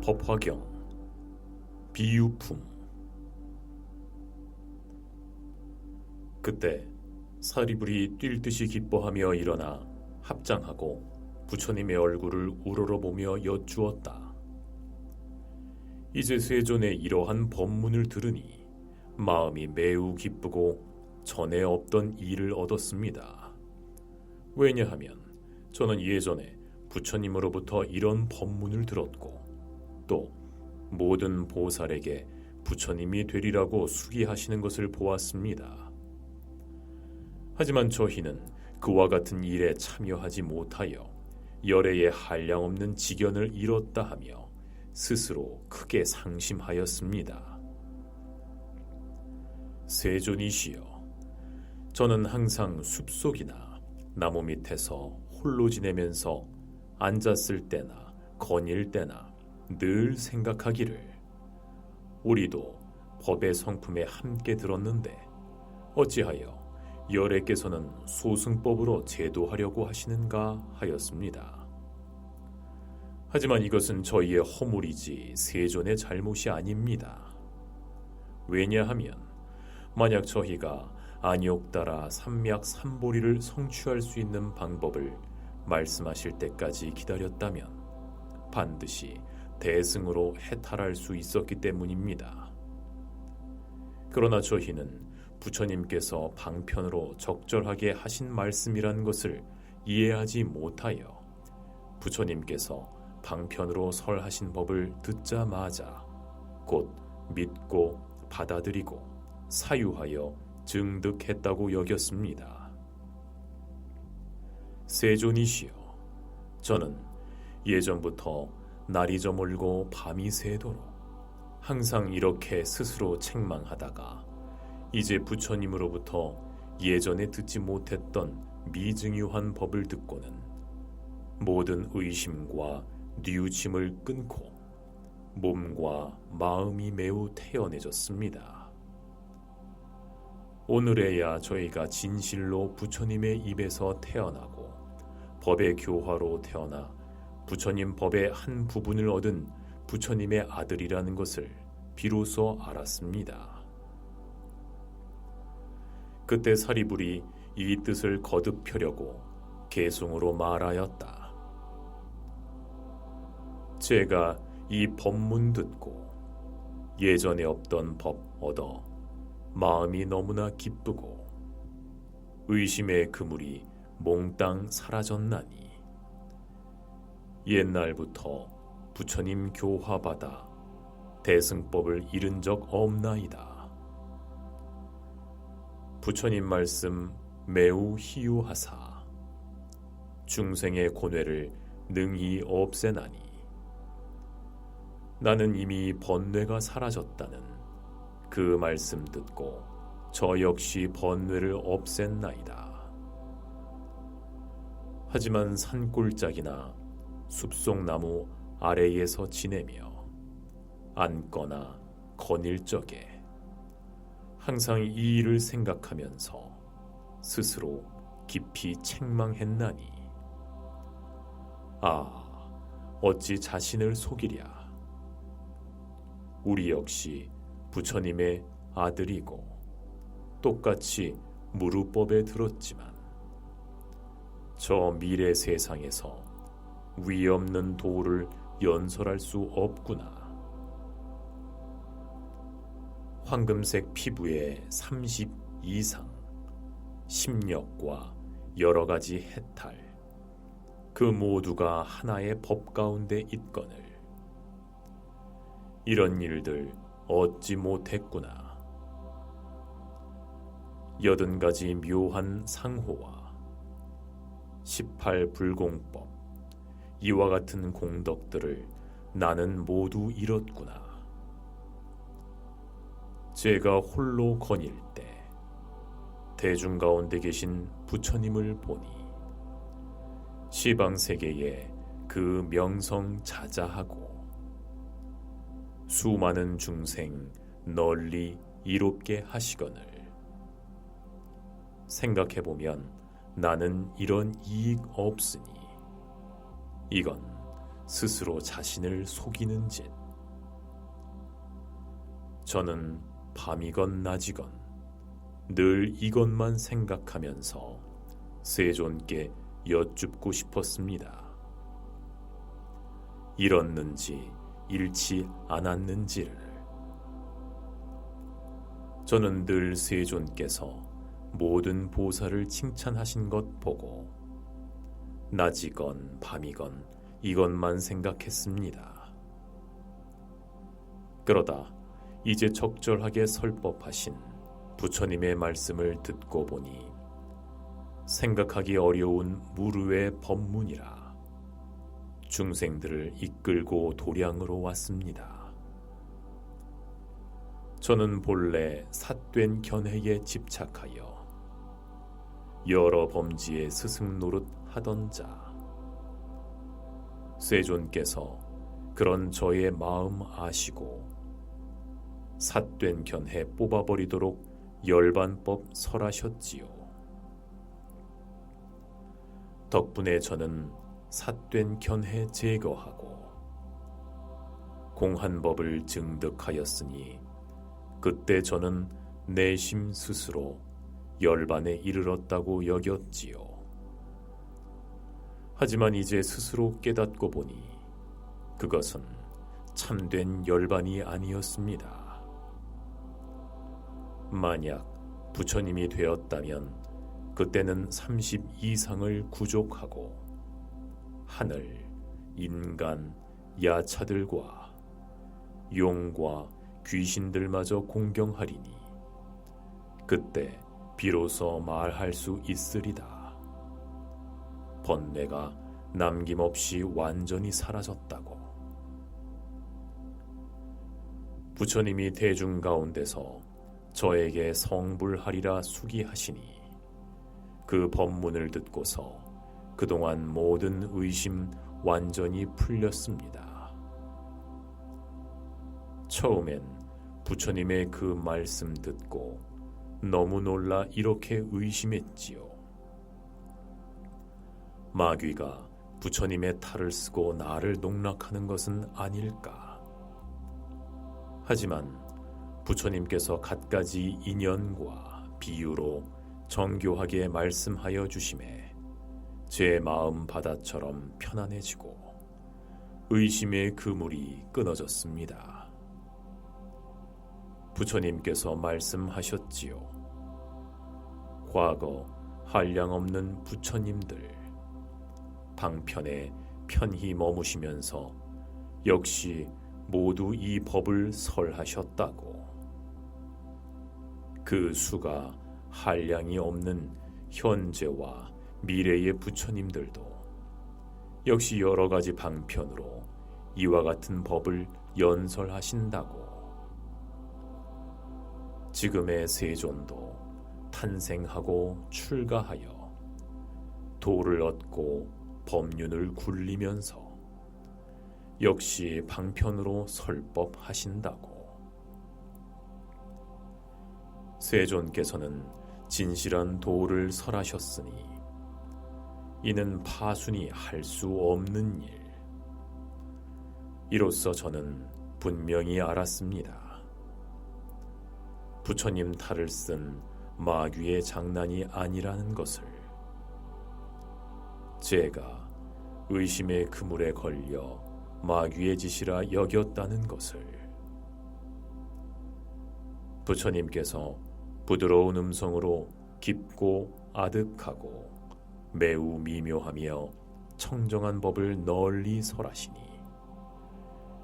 법화경 비유품. 그때 사리불이 뛸 듯이 기뻐하며 일어나 합장하고 부처님의 얼굴을 우러러보며 여쭈었다. 이제 세존의 이러한 법문을 들으니 마음이 매우 기쁘고 전에 없던 일을 얻었습니다. 왜냐하면 저는 예전에 부처님으로부터 이런 법문을 들었고 또 모든 보살에게 부처님이 되리라고 수기하시는 것을 보았습니다. 하지만 저희는 그와 같은 일에 참여하지 못하여 열애의 한량없는 지견을 잃었다 하며 스스로 크게 상심하였습니다. 세존이시여, 저는 항상 숲속이나 나무 밑에서 홀로 지내면서 앉았을 때나 거닐 때나 늘 생각하기를 우리도 법의 성품에 함께 들었는데 어찌하여 열애께서는 소승법으로 제도하려고 하시는가 하였습니다. 하지만 이것은 저희의 허물이지 세존의 잘못이 아닙니다. 왜냐하면 만약 저희가 안욕따라 삼맥삼보리를 성취할 수 있는 방법을 말씀하실 때까지 기다렸다면 반드시 대승으로 해탈할 수 있었기 때문입니다. 그러나 저희는 부처님께서 방편으로 적절하게 하신 말씀이란 것을 이해하지 못하여 부처님께서 방편으로 설하신 법을 듣자마자 곧 믿고 받아들이고 사유하여 증득했다고 여겼습니다. 세존이시여, 저는 예전부터 날이 저물고 밤이 새도록 항상 이렇게 스스로 책망하다가 이제 부처님으로부터 예전에 듣지 못했던 미증유한 법을 듣고는 모든 의심과 뉘우침을 끊고 몸과 마음이 매우 태연해졌습니다. 오늘에야 저희가 진실로 부처님의 입에서 태어나고 법의 교화로 태어나 부처님 법의 한 부분을 얻은 부처님의 아들이라는 것을 비로소 알았습니다. 그때 사리불이 이 뜻을 거듭 펴려고 개송으로 말하였다. 제가 이 법문 듣고 예전에 없던 법 얻어 마음이 너무나 기쁘고 의심의 그물이 몽땅 사라졌나니 옛날부터 부처님 교화받아 대승법을 잃은 적 없나이다. 부처님 말씀 매우 희유하사 중생의 고뇌를 능히 없애나니 나는 이미 번뇌가 사라졌다는 그 말씀 듣고 저 역시 번뇌를 없앴나이다. 하지만 산골짜기나 숲속 나무 아래에서 지내며 앉거나 거닐 적에 항상 이 일을 생각하면서 스스로 깊이 책망했나니 어찌 자신을 속이랴. 우리 역시 부처님의 아들이고 똑같이 무루법에 들었지만 저 미래 세상에서 위 없는 도를 연설할 수 없구나. 황금색 피부에 30 이상 심력과 여러 가지 해탈 그 모두가 하나의 법 가운데 있거늘 이런 일들 얻지 못했구나. 80가지 묘한 상호와 18불공법 이와 같은 공덕들을 나는 모두 잃었구나. 제가 홀로 거닐 때 대중 가운데 계신 부처님을 보니 시방세계에 그 명성자자하고 수많은 중생 널리 이롭게 하시거늘 생각해보면 나는 이런 이익 없으니 이건 스스로 자신을 속이는 짓. 저는 밤이건 낮이건 늘 이것만 생각하면서 세존께 여쭙고 싶었습니다. 잃었는지 잃지 않았는지를. 저는 늘 세존께서 모든 보살을 칭찬하신 것 보고 낮이건 밤이건 이것만 생각했습니다. 그러다 이제 적절하게 설법하신 부처님의 말씀을 듣고 보니 생각하기 어려운 무르의 법문이라 중생들을 이끌고 도량으로 왔습니다. 저는 본래 삿된 견해에 집착하여 여러 범지의 스승 노릇 하던 자, 세존께서 그런 저의 마음 아시고 삿된 견해 뽑아버리도록 열반법 설하셨지요. 덕분에 저는 삿된 견해 제거하고 공한법을 증득하였으니 그때 저는 내심 스스로 열반에 이르렀다고 여겼지요. 하지만 이제 스스로 깨닫고 보니 그것은 참된 열반이 아니었습니다. 만약 부처님이 되었다면 그때는 30 이상을 구족하고 하늘, 인간, 야차들과 용과 귀신들마저 공경하리니 그때 비로소 말할 수 있으리다. 번뇌가 남김없이 완전히 사라졌다고. 부처님이 대중 가운데서 저에게 성불하리라 수기하시니 그 법문을 듣고서 그동안 모든 의심 완전히 풀렸습니다. 처음엔 부처님의 그 말씀 듣고 너무 놀라 이렇게 의심했지요. 마귀가 부처님의 탈을 쓰고 나를 농락하는 것은 아닐까. 하지만 부처님께서 갖가지 인연과 비유로 정교하게 말씀하여 주심에 제 마음 바다처럼 편안해지고 의심의 그물이 끊어졌습니다. 부처님께서 말씀하셨지요. 과거 한량없는 부처님들 방편에 편히 머무시면서 역시 모두 이 법을 설하셨다고. 그 수가 한량이 없는 현재와 미래의 부처님들도 역시 여러 가지 방편으로 이와 같은 법을 연설하신다고. 지금의 세존도 탄생하고 출가하여 도를 얻고 법륜을 굴리면서 역시 방편으로 설법하신다고. 세존께서는 진실한 도를 설하셨으니 이는 파순이 할 수 없는 일. 이로써 저는 분명히 알았습니다. 부처님 탈을 쓴 마귀의 장난이 아니라는 것을. 제가 의심의 그물에 걸려 마귀의 짓이라 여겼다는 것을. 부처님께서 부드러운 음성으로 깊고 아득하고 매우 미묘하며 청정한 법을 널리 설하시니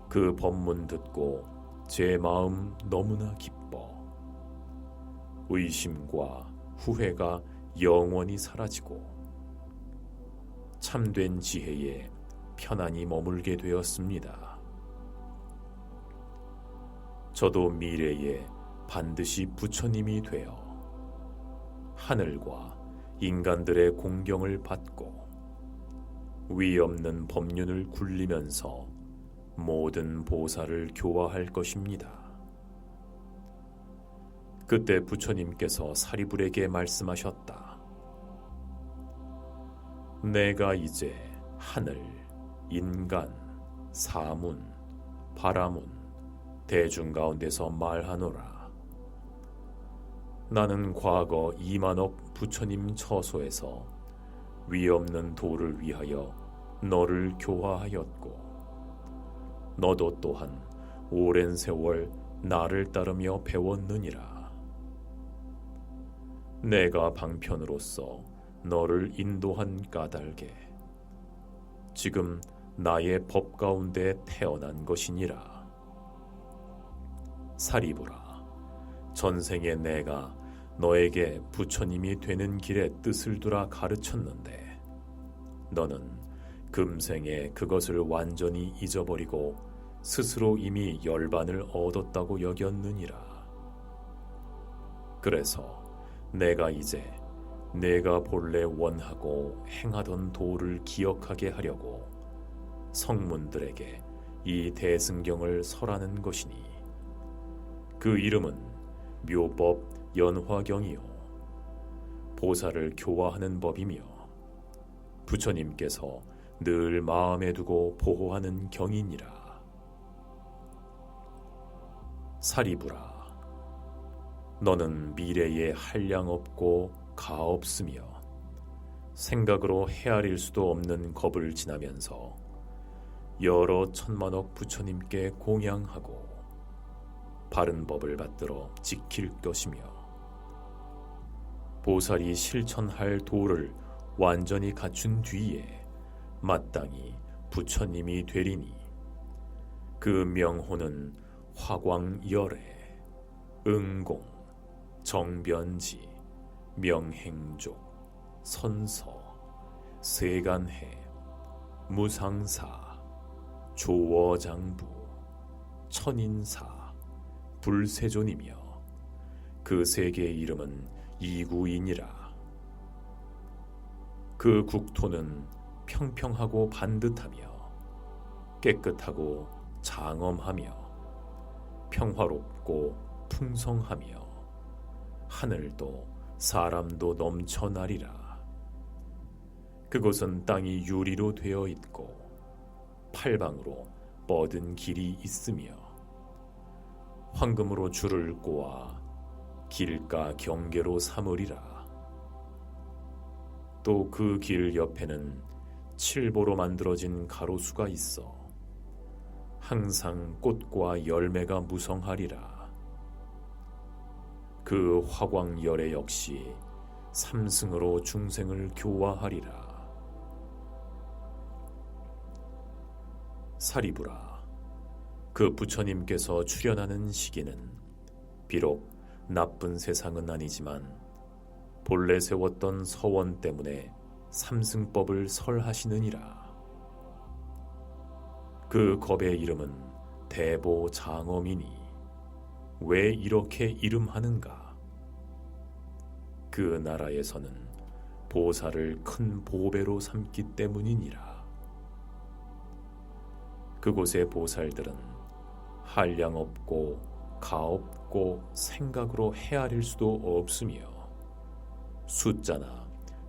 그 법문 듣고 제 마음 너무나 기뻐 의심과 후회가 영원히 사라지고 참된 지혜에 편안히 머물게 되었습니다. 저도 미래에 반드시 부처님이 되어 하늘과 인간들의 공경을 받고 위 없는 법륜을 굴리면서 모든 보살을 교화할 것입니다. 그때 부처님께서 사리불에게 말씀하셨다. 내가 이제 하늘, 인간, 사문, 바라문, 대중 가운데서 말하노라. 나는 과거 2만억 부처님 처소에서 위없는 도를 위하여 너를 교화하였고, 너도 또한 오랜 세월 나를 따르며 배웠느니라. 내가 방편으로서 너를 인도한 까닭에 지금 나의 법 가운데 태어난 것이니라. 사리부라, 전생에 내가 너에게 부처님이 되는 길에 뜻을 두라 가르쳤는데 너는 금생에 그것을 완전히 잊어버리고 스스로 이미 열반을 얻었다고 여겼느니라. 그래서 내가 이제 내가 본래 원하고 행하던 도를 기억하게 하려고 성문들에게 이 대승경을 설하는 것이니, 그 이름은 묘법 연화경이요 보살을 교화하는 법이며 부처님께서 늘 마음에 두고 보호하는 경이니라. 사리부라, 너는 미래에 한량 없고 가 없으며 생각으로 헤아릴 수도 없는 겁을 지나면서 여러 천만억 부처님께 공양하고 바른 법을 받들어 지킬 것이며, 보살이 실천할 도를 완전히 갖춘 뒤에 마땅히 부처님이 되리니, 그 명호는 화광열애, 응공, 정변지, 명행족, 선서, 세간해, 무상사, 조어장부, 천인사, 불세존이며 그 세 개의 이름은 이구이니라. 그 국토는 평평하고 반듯하며 깨끗하고 장엄하며 평화롭고 풍성하며 하늘도 사람도 넘쳐나리라. 그곳은 땅이 유리로 되어 있고 팔방으로 뻗은 길이 있으며 황금으로 줄을 꼬아 길가 경계로 삼으리라. 또 그 길 옆에는 칠보로 만들어진 가로수가 있어 항상 꽃과 열매가 무성하리라. 그 화광열애 역시 삼승으로 중생을 교화하리라. 사리부라, 그 부처님께서 출현하는 시기는 비록 나쁜 세상은 아니지만 본래 세웠던 서원 때문에 삼승법을 설하시느니라. 그 겁의 이름은 대보장엄이니 왜 이렇게 이름하는가? 그 나라에서는 보살을 큰 보배로 삼기 때문이니라. 그곳의 보살들은 한량없고 가없고 생각으로 헤아릴 수도 없으며 숫자나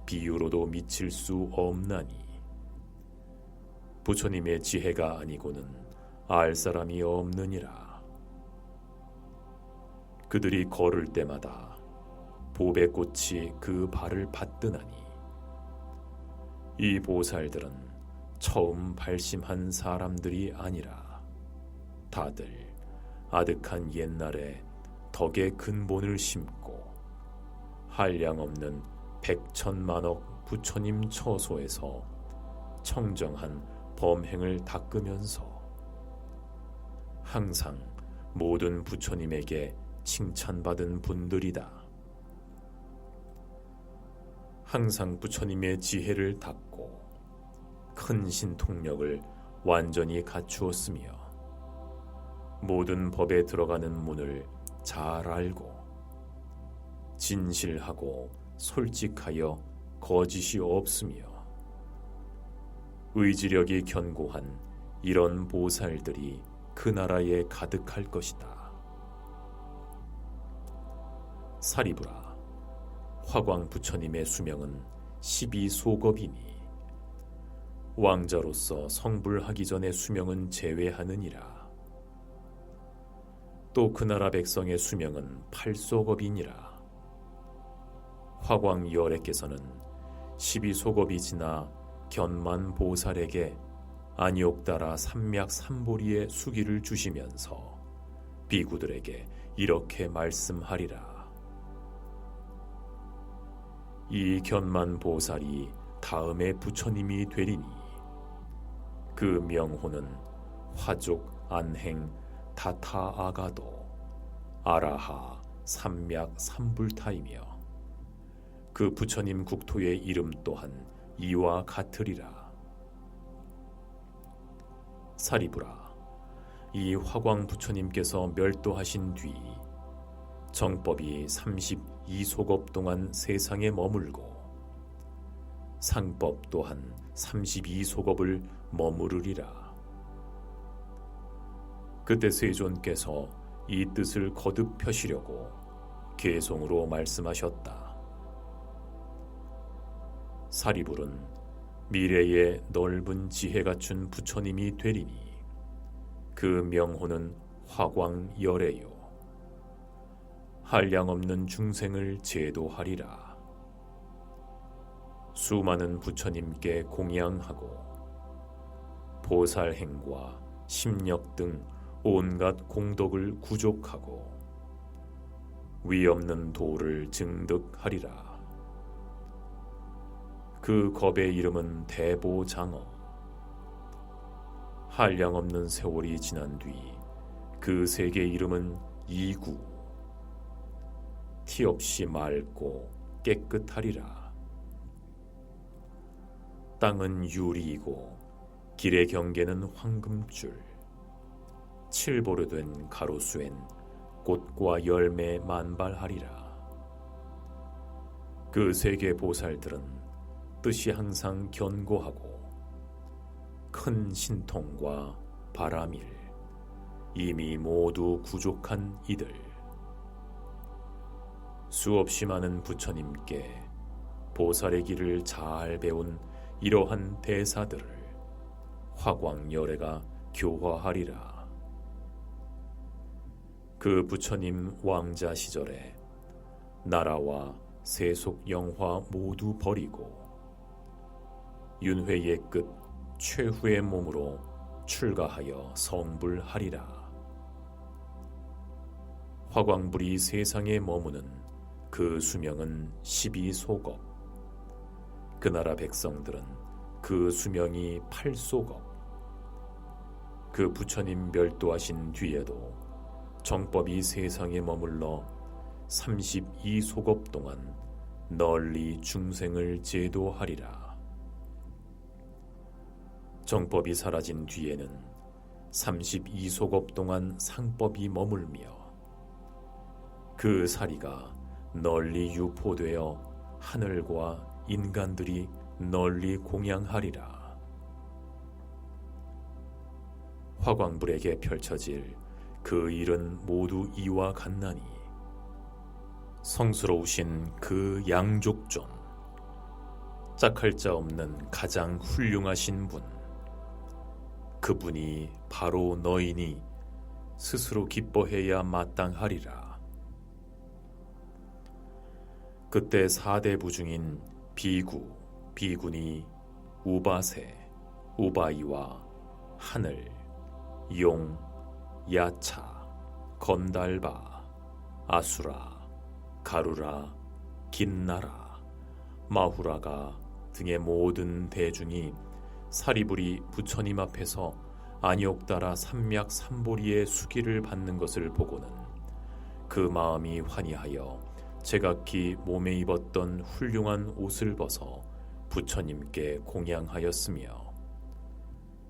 비유로도 미칠 수 없나니 부처님의 지혜가 아니고는 알 사람이 없느니라. 그들이 걸을 때마다 보배꽃이 그 발을 받드나니 이 보살들은 처음 발심한 사람들이 아니라 다들 아득한 옛날에 덕의 근본을 심고 한량없는 백천만억 부처님 처소에서 청정한 범행을 닦으면서 항상 모든 부처님에게 칭찬받은 분들이다. 항상 부처님의 지혜를 닦고 큰 신통력을 완전히 갖추었으며 모든 법에 들어가는 문을 잘 알고 진실하고 솔직하여 거짓이 없으며 의지력이 견고한 이런 보살들이 그 나라에 가득할 것이다. 사리부라, 화광 부처님의 수명은 12소겁이니 왕자로서 성불하기 전의 수명은 제외하느니라. 또 그 나라 백성의 수명은 8소겁이니라. 화광 여래께서는 12소겁이 지나 견만 보살에게 아니옥다라 삼약 삼보리의 수기를 주시면서 비구들에게 이렇게 말씀하리라. 이 견만 보살이 다음에 부처님이 되리니 그 명호는 화족 안행 다타아가도 아라하 삼약 삼불타이며 그 부처님 국토의 이름 또한 이와 같으리라. 사리부라, 이 화광 부처님께서 멸도하신 뒤 정법이 32소겁 동안 세상에 머물고 상법 또한 32소겁을 머무르리라. 그때 세존께서 이 뜻을 거듭 펴시려고 개송으로 말씀하셨다. 사리불은 미래에 넓은 지혜 갖춘 부처님이 되리니 그 명호는 화광열애요 한량없는 중생을 제도하리라. 수많은 부처님께 공양하고 보살행과 심력 등 온갖 공덕을 구족하고 위없는 도를 증득하리라. 그 겁의 이름은 대보장어. 한량없는 세월이 지난 뒤 그 세계 이름은 이구. 티 없이 맑고 깨끗하리라. 땅은 유리이고 길의 경계는 황금줄. 칠보로 된 가로수엔 꽃과 열매 만발하리라. 그 세계 보살들은 뜻이 항상 견고하고 큰 신통과 바라밀 이미 모두 구족한 이들, 수없이 많은 부처님께 보살의 길을 잘 배운 이러한 대사들을 화광열애가 교화하리라. 그 부처님 왕자 시절에 나라와 세속 영화 모두 버리고 윤회의 끝 최후의 몸으로 출가하여 성불하리라. 화광불이 세상에 머무는 그 수명은 12소겁. 그 나라 백성들은 그 수명이 8소겁. 그 부처님 멸도하신 뒤에도 정법이 세상에 머물러 32소겁 동안 널리 중생을 제도하리라. 정법이 사라진 뒤에는 32소겁 동안 상법이 머물며 그 사리가 널리 유포되어 하늘과 인간들이 널리 공양하리라. 화광불에게 펼쳐질 그 일은 모두 이와 같나니 성스러우신 그 양족존, 짝할 자 없는 가장 훌륭하신 분, 그분이 바로 너희니 스스로 기뻐해야 마땅하리라. 그때 4대 부중인 비구, 비구니, 우바세, 우바이와 하늘, 용, 야차, 건달바, 아수라, 가루라, 긴나라, 마후라가 등의 모든 대중이 사리불이 부처님 앞에서 아니옥다라 삼약 삼보리의 수기를 받는 것을 보고는 그 마음이 환희하여 제각기 몸에 입었던 훌륭한 옷을 벗어 부처님께 공양하였으며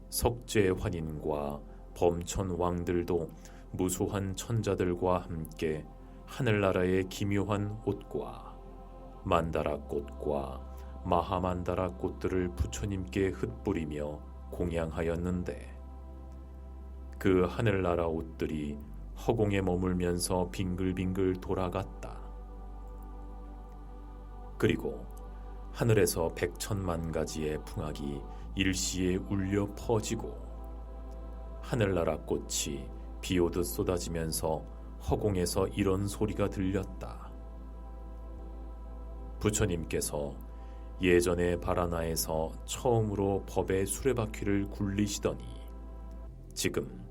석재 환인과 범천 왕들도 무수한 천자들과 함께 하늘나라의 기묘한 옷과 만다라 꽃과 마하만다라 꽃들을 부처님께 흩뿌리며 공양하였는데 그 하늘나라 옷들이 허공에 머물면서 빙글빙글 돌아갔다. 그리고 하늘에서 100,000만 가지의 풍악이 일시에 울려 퍼지고 하늘나라 꽃이 비오듯 쏟아지면서 허공에서 이런 소리가 들렸다. 부처님께서 예전에 바라나에서 처음으로 법의 수레바퀴를 굴리시더니 지금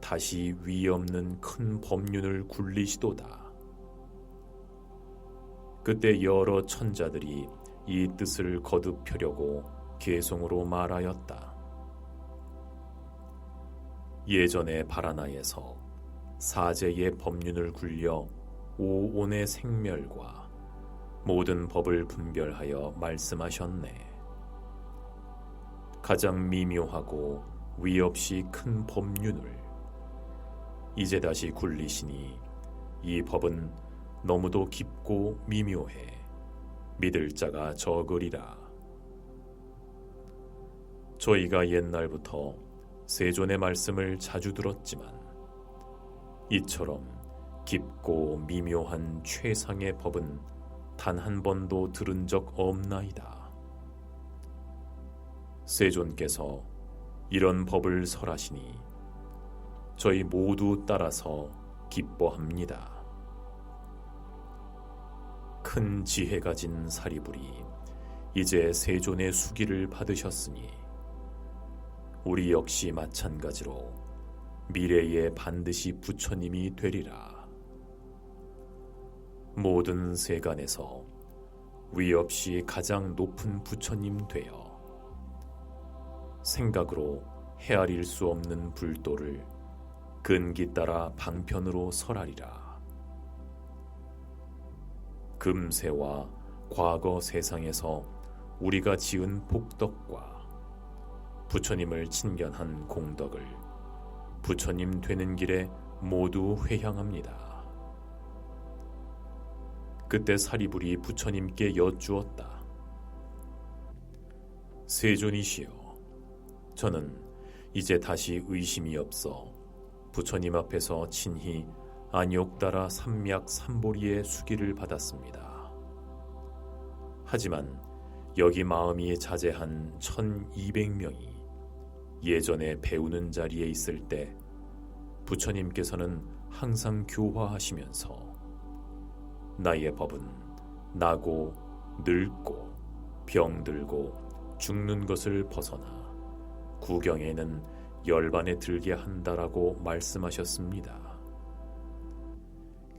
다시 위 없는 큰 법륜을 굴리시도다. 그때 여러 천자들이 이 뜻을 거듭 펴려고 개성으로 말하였다. 예전에 바라나에서 사제의 법륜을 굴려 오온의 생멸과 모든 법을 분별하여 말씀하셨네. 가장 미묘하고 위없이 큰 법륜을 이제 다시 굴리시니 이 법은 너무도 깊고 미묘해 믿을 자가 적으리라. 저희가 옛날부터 세존의 말씀을 자주 들었지만 이처럼 깊고 미묘한 최상의 법은 단 한 번도 들은 적 없나이다. 세존께서 이런 법을 설하시니 저희 모두 따라서 기뻐합니다. 큰 지혜 가진 사리불이 이제 세존의 수기를 받으셨으니 우리 역시 마찬가지로 미래에 반드시 부처님이 되리라. 모든 세간에서 위없이 가장 높은 부처님 되어 생각으로 헤아릴 수 없는 불도를 근기 따라 방편으로 설하리라. 금세와 과거 세상에서 우리가 지은 복덕과 부처님을 친견한 공덕을 부처님 되는 길에 모두 회향합니다. 그때 사리불이 부처님께 여쭈었다. 세존이시여, 저는 이제 다시 의심이 없어 부처님 앞에서 친히 안욕따라 삼약 삼보리의 수기를 받았습니다. 하지만 여기 마음이 자제한 1200명이 예전에 배우는 자리에 있을 때 부처님께서는 항상 교화하시면서 나의 법은 나고 늙고 병들고 죽는 것을 벗어나 구경에는 열반에 들게 한다라고 말씀하셨습니다.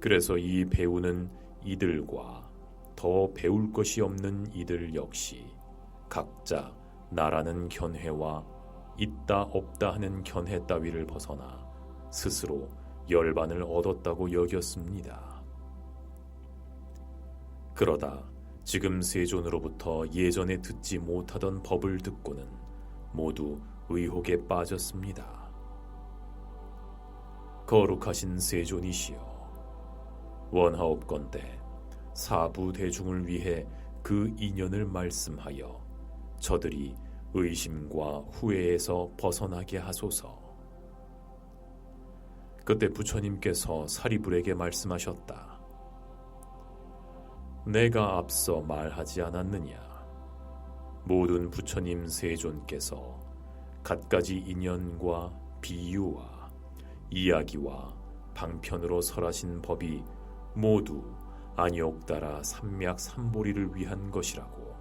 그래서 이 배우는 이들과 더 배울 것이 없는 이들 역시 각자 나라는 견해와 있다 없다 하는 견해 따위를 벗어나 스스로 열반을 얻었다고 여겼습니다. 그러다 지금 세존으로부터 예전에 듣지 못하던 법을 듣고는 모두 의혹에 빠졌습니다. 거룩하신 세존이시여, 원하옵건대 사부 대중을 위해 그 인연을 말씀하여 저들이 의심과 후회에서 벗어나게 하소서. 그때 부처님께서 사리불에게 말씀하셨다. 내가 앞서 말하지 않았느냐? 모든 부처님 세존께서 갖가지 인연과 비유와 이야기와 방편으로 설하신 법이 모두 안욕따라 삼약 삼보리를 위한 것이라고.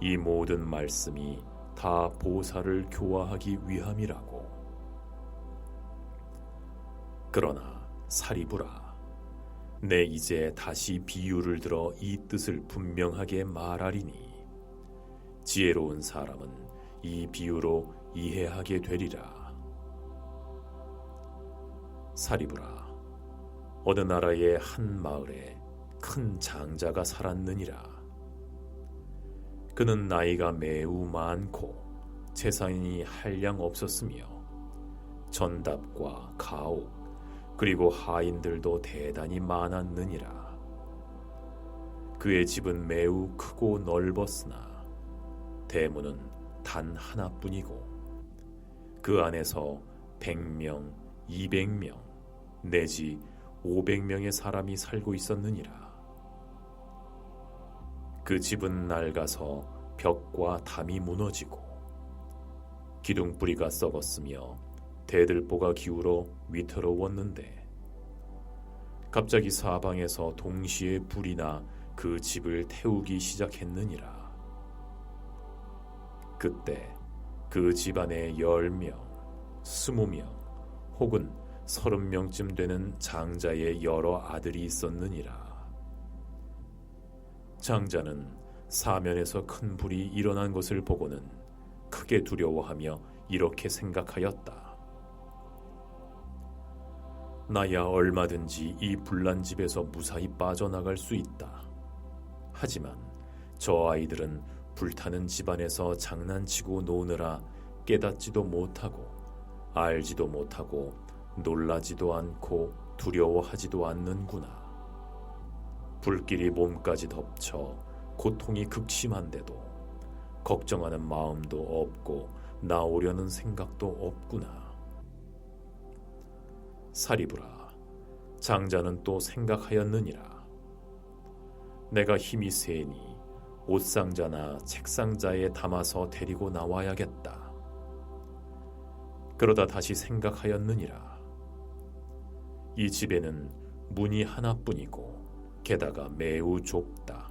이 모든 말씀이 다 보살을 교화하기 위함이라고. 그러나 사리불아, 내 이제 다시 비유를 들어 이 뜻을 분명하게 말하리니 지혜로운 사람은 이 비유로 이해하게 되리라. 사리불아, 어느 나라의 한 마을에 큰 장자가 살았느니라. 그는 나이가 매우 많고 재산이 한량 없었으며 전답과 가옥 그리고 하인들도 대단히 많았느니라. 그의 집은 매우 크고 넓었으나 대문은 단 하나뿐이고 그 안에서 100명, 200명 내지 500명의 사람이 살고 있었느니라. 그 집은 낡아서 벽과 담이 무너지고 기둥뿌리가 썩었으며 대들보가 기울어 위태로웠는데 갑자기 사방에서 동시에 불이 나 그 집을 태우기 시작했느니라. 그때 그 집안에 10명, 20명 혹은 30명쯤 되는 장자의 여러 아들이 있었느니라. 장자는 사면에서 큰 불이 일어난 것을 보고는 크게 두려워하며 이렇게 생각하였다. 나야 얼마든지 이 불난 집에서 무사히 빠져나갈 수 있다. 하지만 저 아이들은 불타는 집안에서 장난치고 노느라 깨닫지도 못하고 알지도 못하고 놀라지도 않고 두려워하지도 않는구나. 불길이 몸까지 덮쳐 고통이 극심한데도 걱정하는 마음도 없고 나오려는 생각도 없구나. 사리부라, 장자는 또 생각하였느니라. 내가 힘이 세니 옷상자나 책상자에 담아서 데리고 나와야겠다. 그러다 다시 생각하였느니라. 이 집에는 문이 하나뿐이고 게다가 매우 좁다.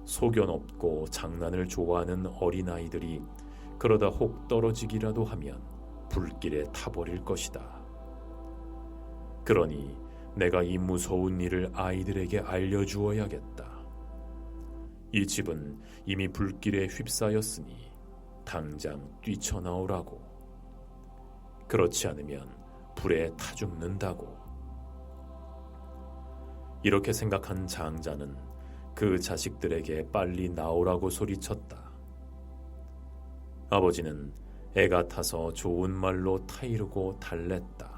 소견 없고 장난을 좋아하는 어린아이들이 그러다 혹 떨어지기라도 하면 불길에 타버릴 것이다. 그러니 내가 이 무서운 일을 아이들에게 알려주어야겠다. 이 집은 이미 불길에 휩싸였으니 당장 뛰쳐나오라고. 그렇지 않으면 불에 타 죽는다고. 이렇게 생각한 장자는 그 자식들에게 빨리 나오라고 소리쳤다. 아버지는 애가 타서 좋은 말로 타이르고 달랬다.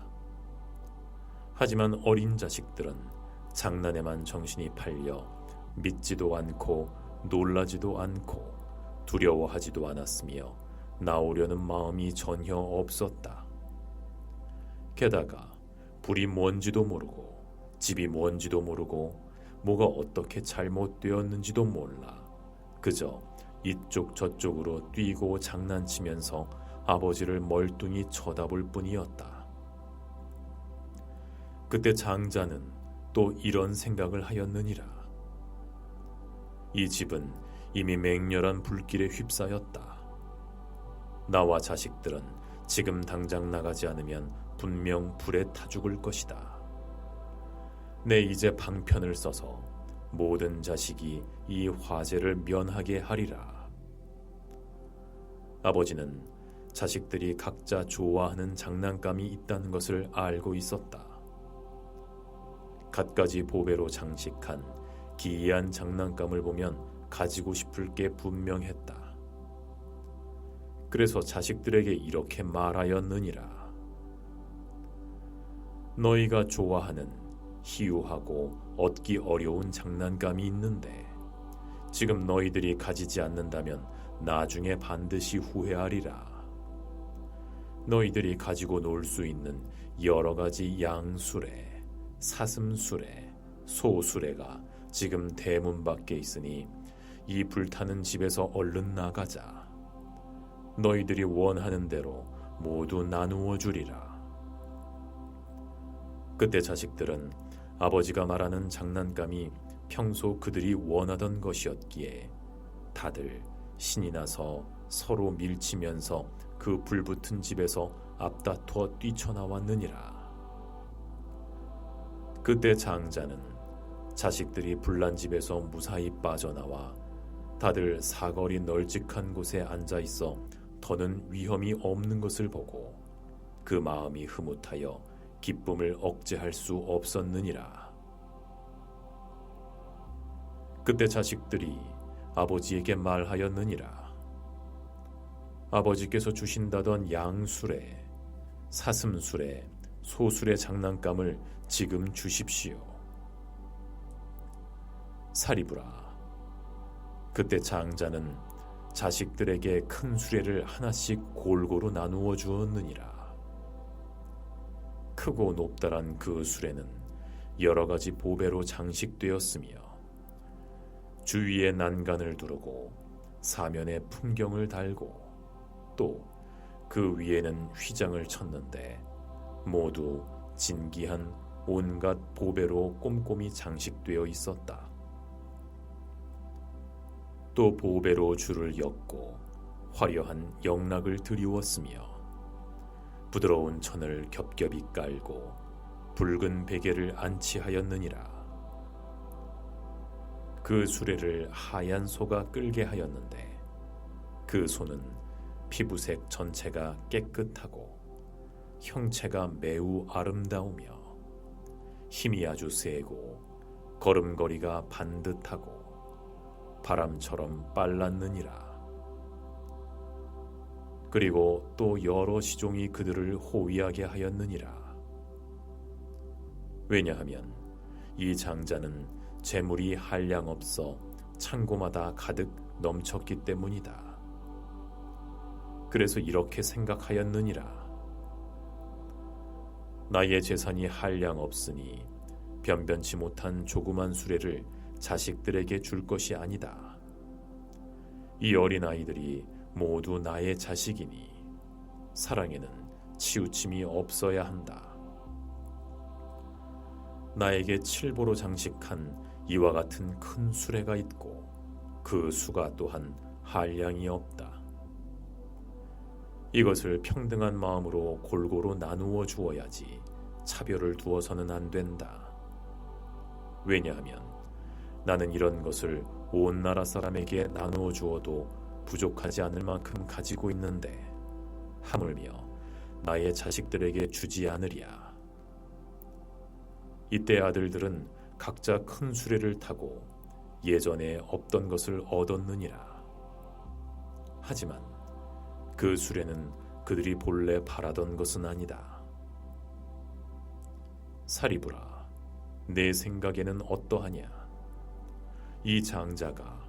하지만 어린 자식들은 장난에만 정신이 팔려 믿지도 않고 놀라지도 않고 두려워하지도 않았으며 나오려는 마음이 전혀 없었다. 게다가 불이 뭔지도 모르고 집이 뭔지도 모르고 뭐가 어떻게 잘못되었는지도 몰라 그저 이쪽 저쪽으로 뛰고 장난치면서 아버지를 멀뚱히 쳐다볼 뿐이었다. 그때 장자는 또 이런 생각을 하였느니라. 이 집은 이미 맹렬한 불길에 휩싸였다. 나와 자식들은 지금 당장 나가지 않으면 분명 불에 타 죽을 것이다. 내 이제 방편을 써서 모든 자식이 이 화재를 면하게 하리라. 아버지는 자식들이 각자 좋아하는 장난감이 있다는 것을 알고 있었다. 갖가지 보배로 장식한 기이한 장난감을 보면 가지고 싶을 게 분명했다. 그래서 자식들에게 이렇게 말하였느니라. 너희가 좋아하는 희유하고 얻기 어려운 장난감이 있는데 지금 너희들이 가지지 않는다면 나중에 반드시 후회하리라. 너희들이 가지고 놀 수 있는 여러 가지 양수레, 사슴수레, 소수레가 지금 대문 밖에 있으니 이 불타는 집에서 얼른 나가자. 너희들이 원하는 대로 모두 나누어 주리라. 그때 자식들은 아버지가 말하는 장난감이 평소 그들이 원하던 것이었기에 다들 신이 나서 서로 밀치면서 그 불붙은 집에서 앞다투어 뛰쳐나왔느니라. 그때 장자는 자식들이 불난 집에서 무사히 빠져나와 다들 사거리 널찍한 곳에 앉아있어 더는 위험이 없는 것을 보고 그 마음이 흐뭇하여 기쁨을 억제할 수 없었느니라. 그때 자식들이 아버지에게 말하였느니라. 아버지께서 주신다던 양수레, 사슴수레, 소수레 장난감을 지금 주십시오. 사리부라. 그때 장자는 자식들에게 큰 수레를 하나씩 골고루 나누어 주었느니라. 크고 높다란 그 수레는 여러 가지 보배로 장식되었으며 주위에 난간을 두르고 사면에 풍경을 달고 또 그 위에는 휘장을 쳤는데 모두 진기한 온갖 보배로 꼼꼼히 장식되어 있었다. 또 보배로 줄을 엮고 화려한 영락을 드리웠으며 부드러운 천을 겹겹이 깔고 붉은 베개를 안치하였느니라. 그 수레를 하얀 소가 끌게 하였는데 그 소는 피부색 전체가 깨끗하고 형체가 매우 아름다우며 힘이 아주 세고 걸음걸이가 반듯하고 바람처럼 빨랐느니라. 그리고 또 여러 시종이 그들을 호위하게 하였느니라. 왜냐하면 이 장자는 재물이 한량없어 창고마다 가득 넘쳤기 때문이다. 그래서 이렇게 생각하였느니라. 나의 재산이 한량없으니 변변치 못한 조그만 수레를 자식들에게 줄 것이 아니다. 이 어린아이들이 모두 나의 자식이니 사랑에는 치우침이 없어야 한다. 나에게 칠보로 장식한 이와 같은 큰 수레가 있고 그 수가 또한 한량이 없다. 이것을 평등한 마음으로 골고루 나누어 주어야지 차별을 두어서는 안 된다. 왜냐하면 나는 이런 것을 온 나라 사람에게 나누어 주어도 부족하지 않을 만큼 가지고 있는데 하물며 나의 자식들에게 주지 않으랴. 이때 아들들은 각자 큰 수레를 타고 예전에 없던 것을 얻었느니라. 하지만 그 수레는 그들이 본래 바라던 것은 아니다. 사리부라, 내 생각에는 어떠하냐? 이 장자가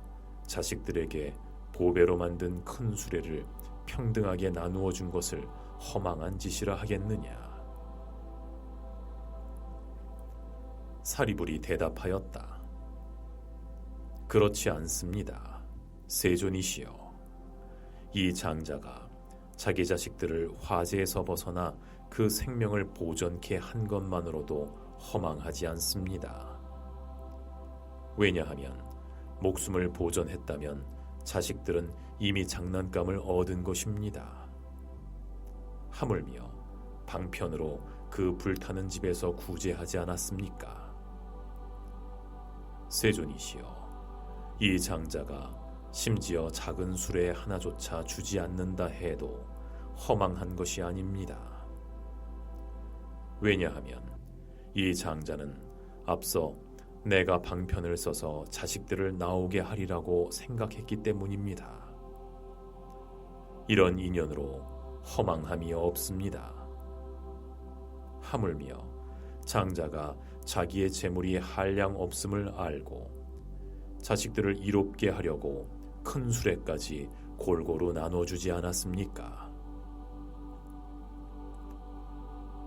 자식들에게 보배로 만든 큰 수레를 평등하게 나누어 준 것을 허망한 짓이라 하겠느냐? 사리불이 대답하였다. 그렇지 않습니다. 세존이시여. 이 장자가 자기 자식들을 화재에서 벗어나 그 생명을 보존케 한 것만으로도 허망하지 않습니다. 왜냐하면 목숨을 보존했다면 자식들은 이미 장난감을 얻은 것입니다. 하물며 방편으로 그 불타는 집에서 구제하지 않았습니까? 세존이시여, 이 장자가 심지어 작은 수레 하나조차 주지 않는다 해도 허망한 것이 아닙니다. 왜냐하면 이 장자는 앞서 내가 방편을 써서 자식들을 나오게 하리라고 생각했기 때문입니다. 이런 인연으로 허망함이 없습니다. 하물며 장자가 자기의 재물이 한량 없음을 알고 자식들을 이롭게 하려고 큰 수레까지 골고루 나눠주지 않았습니까?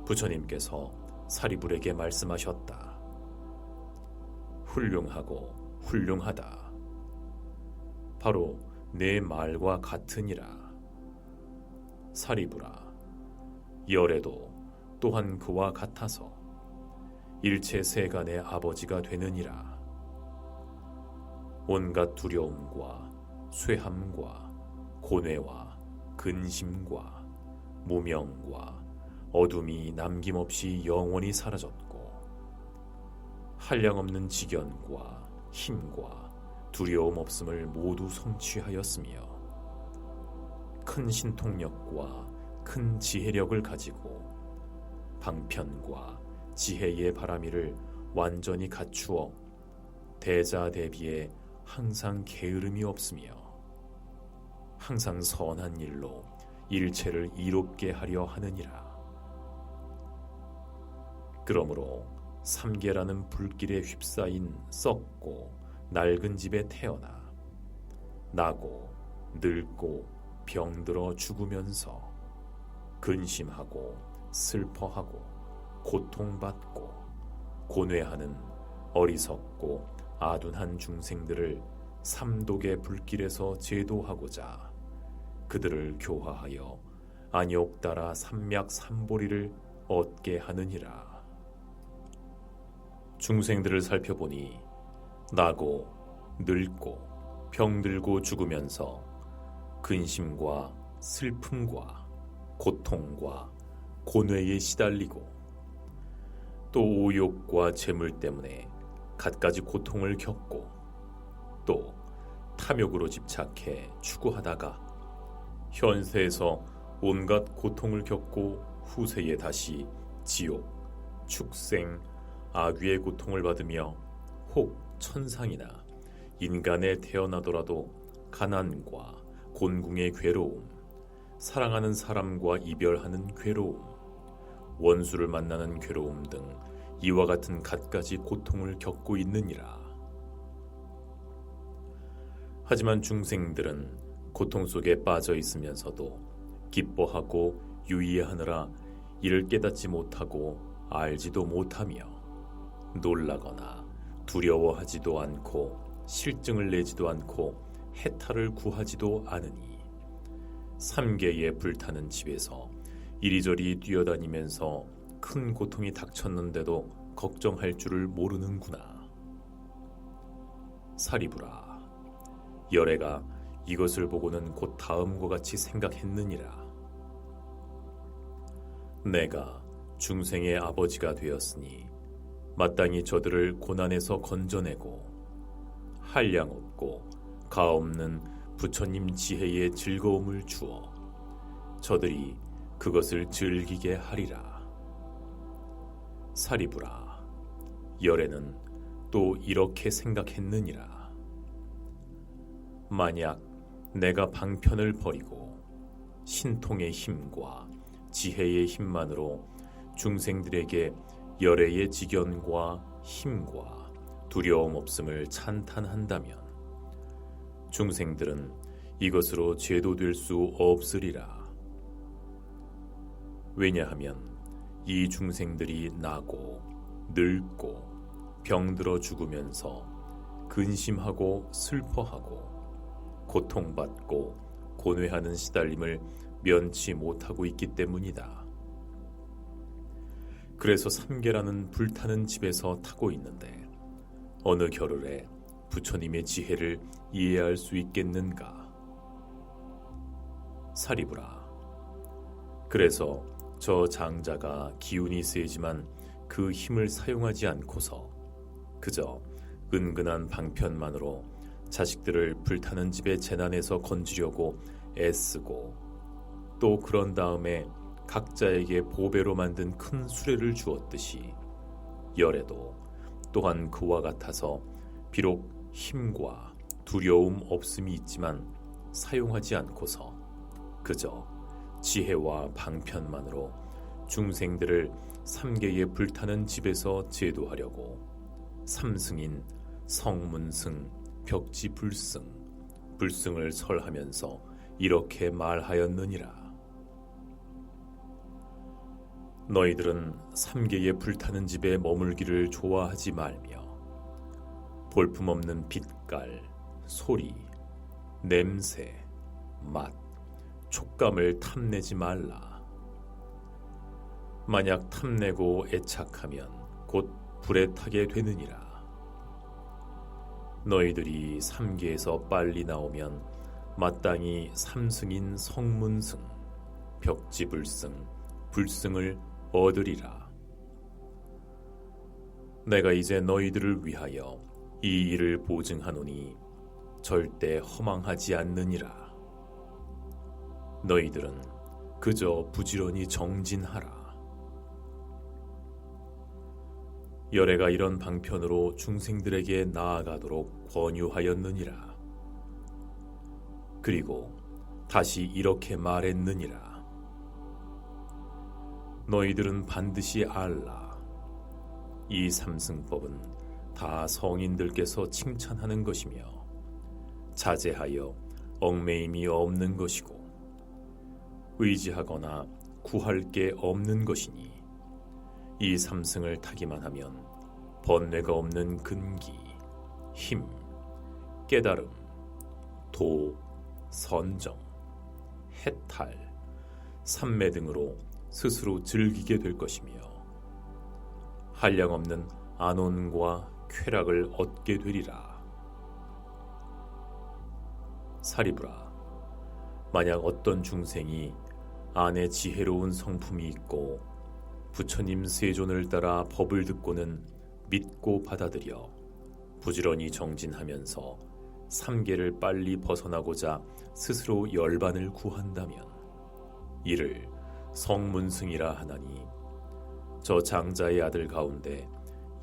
부처님께서 사리불에게 말씀하셨다. 훌륭하고 훌륭하다. 바로 내 말과 같으니라. 사리불아, 열애도 또한 그와 같아서 일체 세간의 아버지가 되느니라. 온갖 두려움과 쇠함과 고뇌와 근심과 무명과 어둠이 남김없이 영원히 사라졌고 한량없는 지견과 힘과 두려움 없음을 모두 성취하였으며 큰 신통력과 큰 지혜력을 가지고 방편과 지혜의 바라미를 완전히 갖추어 대자 대비에 항상 게으름이 없으며 항상 선한 일로 일체를 이롭게 하려 하느니라. 그러므로 삼계라는 불길에 휩싸인 썩고 낡은 집에 태어나 나고 늙고 병들어 죽으면서 근심하고 슬퍼하고 고통받고 고뇌하는 어리석고 아둔한 중생들을 삼독의 불길에서 제도하고자 그들을 교화하여 안욕 따라 삼맥삼보리를 얻게 하느니라. 중생들을 살펴보니 나고 늙고 병들고 죽으면서 근심과 슬픔과 고통과 고뇌에 시달리고 또 오욕과 재물 때문에 갖가지 고통을 겪고 또 탐욕으로 집착해 추구하다가 현세에서 온갖 고통을 겪고 후세에 다시 지옥, 축생, 아귀의 고통을 받으며 혹 천상이나 인간에 태어나더라도 가난과 곤궁의 괴로움, 사랑하는 사람과 이별하는 괴로움, 원수를 만나는 괴로움 등 이와 같은 갖가지 고통을 겪고 있느니라. 하지만 중생들은 고통 속에 빠져 있으면서도 기뻐하고 유의하느라 이를 깨닫지 못하고 알지도 못하며 놀라거나 두려워하지도 않고 실증을 내지도 않고 해탈을 구하지도 않으니 삼계에 불타는 집에서 이리저리 뛰어다니면서 큰 고통이 닥쳤는데도 걱정할 줄을 모르는구나. 사리부라, 열애가 이것을 보고는 곧 다음과 같이 생각했느니라. 내가 중생의 아버지가 되었으니 마땅히 저들을 고난에서 건져내고 한량없고 가없는 부처님 지혜의 즐거움을 주어 저들이 그것을 즐기게 하리라. 사리부라, 열애는 또 이렇게 생각했느니라. 만약 내가 방편을 버리고 신통의 힘과 지혜의 힘만으로 중생들에게 열애의 지견과 힘과 두려움 없음을 찬탄한다면 중생들은 이것으로 제도될 수 없으리라. 왜냐하면 이 중생들이 나고 늙고 병들어 죽으면서 근심하고 슬퍼하고 고통받고 고뇌하는 시달림을 면치 못하고 있기 때문이다. 그래서 삼계라는 불타는 집에서 타고 있는데 어느 겨를에 부처님의 지혜를 이해할 수 있겠는가? 사리부라, 그래서 저 장자가 기운이 세지만 그 힘을 사용하지 않고서 그저 은근한 방편만으로 자식들을 불타는 집의 재난에서 건지려고 애쓰고 또 그런 다음에 각자에게 보배로 만든 큰 수레를 주었듯이 열애도 또한 그와 같아서 비록 힘과 두려움 없음이 있지만 사용하지 않고서 그저 지혜와 방편만으로 중생들을 삼계에 불타는 집에서 제도하려고 삼승인 성문승, 벽지불승, 불승을 설하면서 이렇게 말하였느니라. 너희들은 삼계에 불타는 집에 머물기를 좋아하지 말며 볼품없는 빛깔, 소리, 냄새, 맛, 촉감을 탐내지 말라. 만약 탐내고 애착하면 곧 불에 타게 되느니라. 너희들이 삼계에서 빨리 나오면 마땅히 삼승인 성문승, 벽지불승, 불승을 얻으리라. 내가 이제 너희들을 위하여 이 일을 보증하노니 절대 허망하지 않느니라. 너희들은 그저 부지런히 정진하라. 열애가 이런 방편으로 중생들에게 나아가도록 권유하였느니라. 그리고 다시 이렇게 말했느니라. 너희들은 반드시 알라. 이 삼승법은 다 성인들께서 칭찬하는 것이며 자제하여 얽매임이 없는 것이고 의지하거나 구할 게 없는 것이니 이 삼승을 타기만 하면 번뇌가 없는 근기, 힘, 깨달음, 도, 선정, 해탈, 삼매 등으로 스스로 즐기게 될 것이며 한량없는 안온과 쾌락을 얻게 되리라. 사리부라, 만약 어떤 중생이 안에 지혜로운 성품이 있고 부처님 세존을 따라 법을 듣고는 믿고 받아들여 부지런히 정진하면서 삼계를 빨리 벗어나고자 스스로 열반을 구한다면 이를 성문승이라 하나니 저 장자의 아들 가운데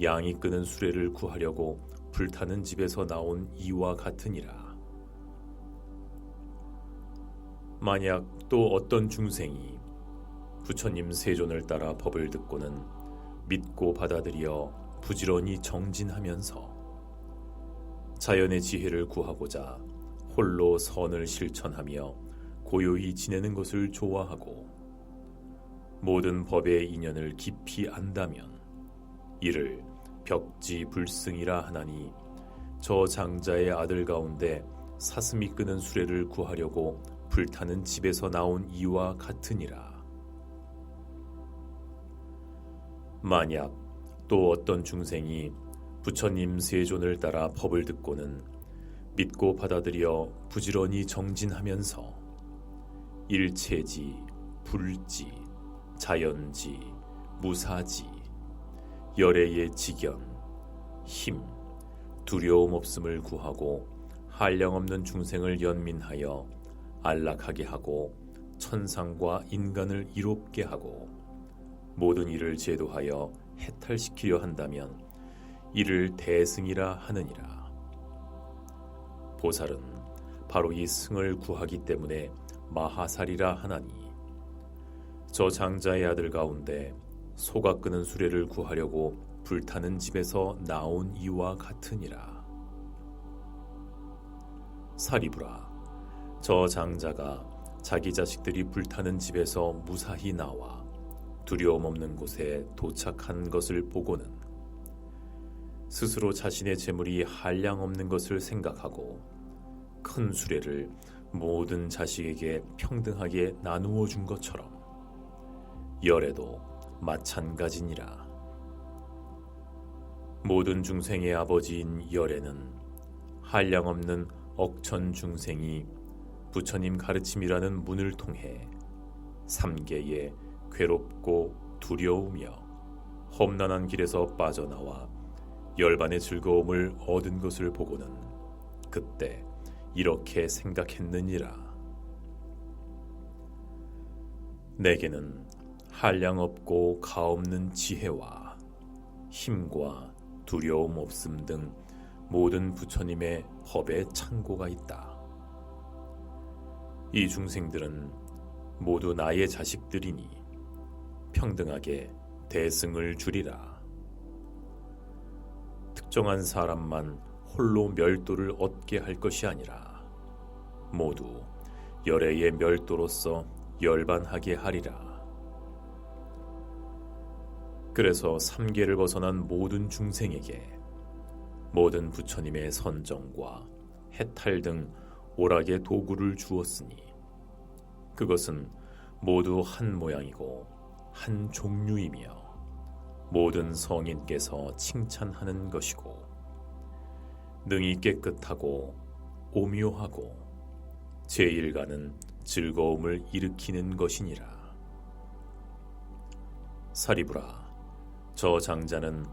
양이 끄는 수레를 구하려고 불타는 집에서 나온 이와 같으니라. 만약 또 어떤 중생이 부처님 세존을 따라 법을 듣고는 믿고 받아들여 부지런히 정진하면서 자연의 지혜를 구하고자 홀로 선을 실천하며 고요히 지내는 것을 좋아하고 모든 법의 인연을 깊이 안다면 이를 벽지불승이라 하나니 저 장자의 아들 가운데 사슴이 끄는 수레를 구하려고 불타는 집에서 나온 이와 같으니라. 만약 또 어떤 중생이 부처님 세존을 따라 법을 듣고는 믿고 받아들여 부지런히 정진하면서 일체지, 불지, 자연지, 무사지, 열애의 지견, 힘, 두려움 없음을 구하고 한량없는 중생을 연민하여 안락하게 하고 천상과 인간을 이롭게 하고 모든 일을 제도하여 해탈시키려 한다면 이를 대승이라 하느니라. 보살은 바로 이 승을 구하기 때문에 마하살이라 하나니 저 장자의 아들 가운데 소가 끄는 수레를 구하려고 불타는 집에서 나온 이와 같으니라. 사리부라, 저 장자가 자기 자식들이 불타는 집에서 무사히 나와 두려움 없는 곳에 도착한 것을 보고는 스스로 자신의 재물이 한량 없는 것을 생각하고 큰 수레를 모든 자식에게 평등하게 나누어 준 것처럼 열애도 마찬가지니라. 모든 중생의 아버지인 열애는 한량 없는 억천 중생이 부처님 가르침이라는 문을 통해 삼계에 괴롭고 두려우며 험난한 길에서 빠져나와 열반의 즐거움을 얻은 것을 보고는 그때 이렇게 생각했느니라. 내게는 한량 없고 가없는 지혜와 힘과 두려움 없음 등 모든 부처님의 법의 창고가 있다. 이 중생들은 모두 나의 자식들이니 평등하게 대승을 주리라. 특정한 사람만 홀로 멸도를 얻게 할 것이 아니라 모두 열애의 멸도로서 열반하게 하리라. 그래서 삼계를 벗어난 모든 중생에게 모든 부처님의 선정과 해탈 등 오락의 도구를 주었으니 그것은 모두 한 모양이고 한 종류이며 모든 성인께서 칭찬하는 것이고 능히 깨끗하고 오묘하고 제1가는 즐거움을 일으키는 것이니라. 사리부라, 저 장자는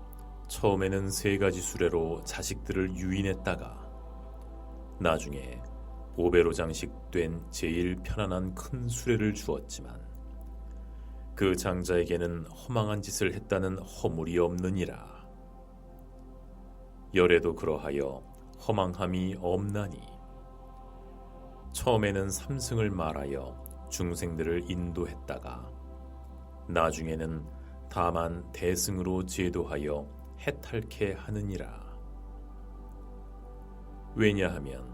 처음에는 3가지 수레로 자식들을 유인했다가 나중에 5배로 장식된 제일 편안한 큰 수레를 주었지만 그 장자에게는 허망한 짓을 했다는 허물이 없느니라. 열애도 그러하여 허망함이 없나니 처음에는 3승을 말하여 중생들을 인도했다가 나중에는 다만 대승으로 제도하여 해탈케 하느니라. 왜냐하면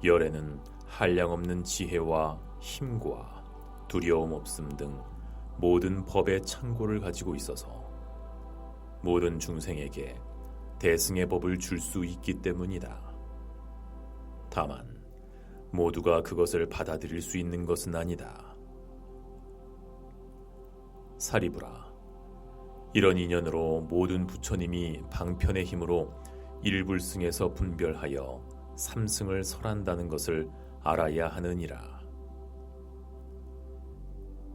열애는 한량없는 지혜와 힘과 두려움 없음 등 모든 법의 창고를 가지고 있어서 모든 중생에게 대승의 법을 줄 수 있기 때문이다. 다만 모두가 그것을 받아들일 수 있는 것은 아니다. 사리부라, 이런 인연으로 모든 부처님이 방편의 힘으로 일불승에서 분별하여 삼승을 설한다는 것을 알아야 하느니라.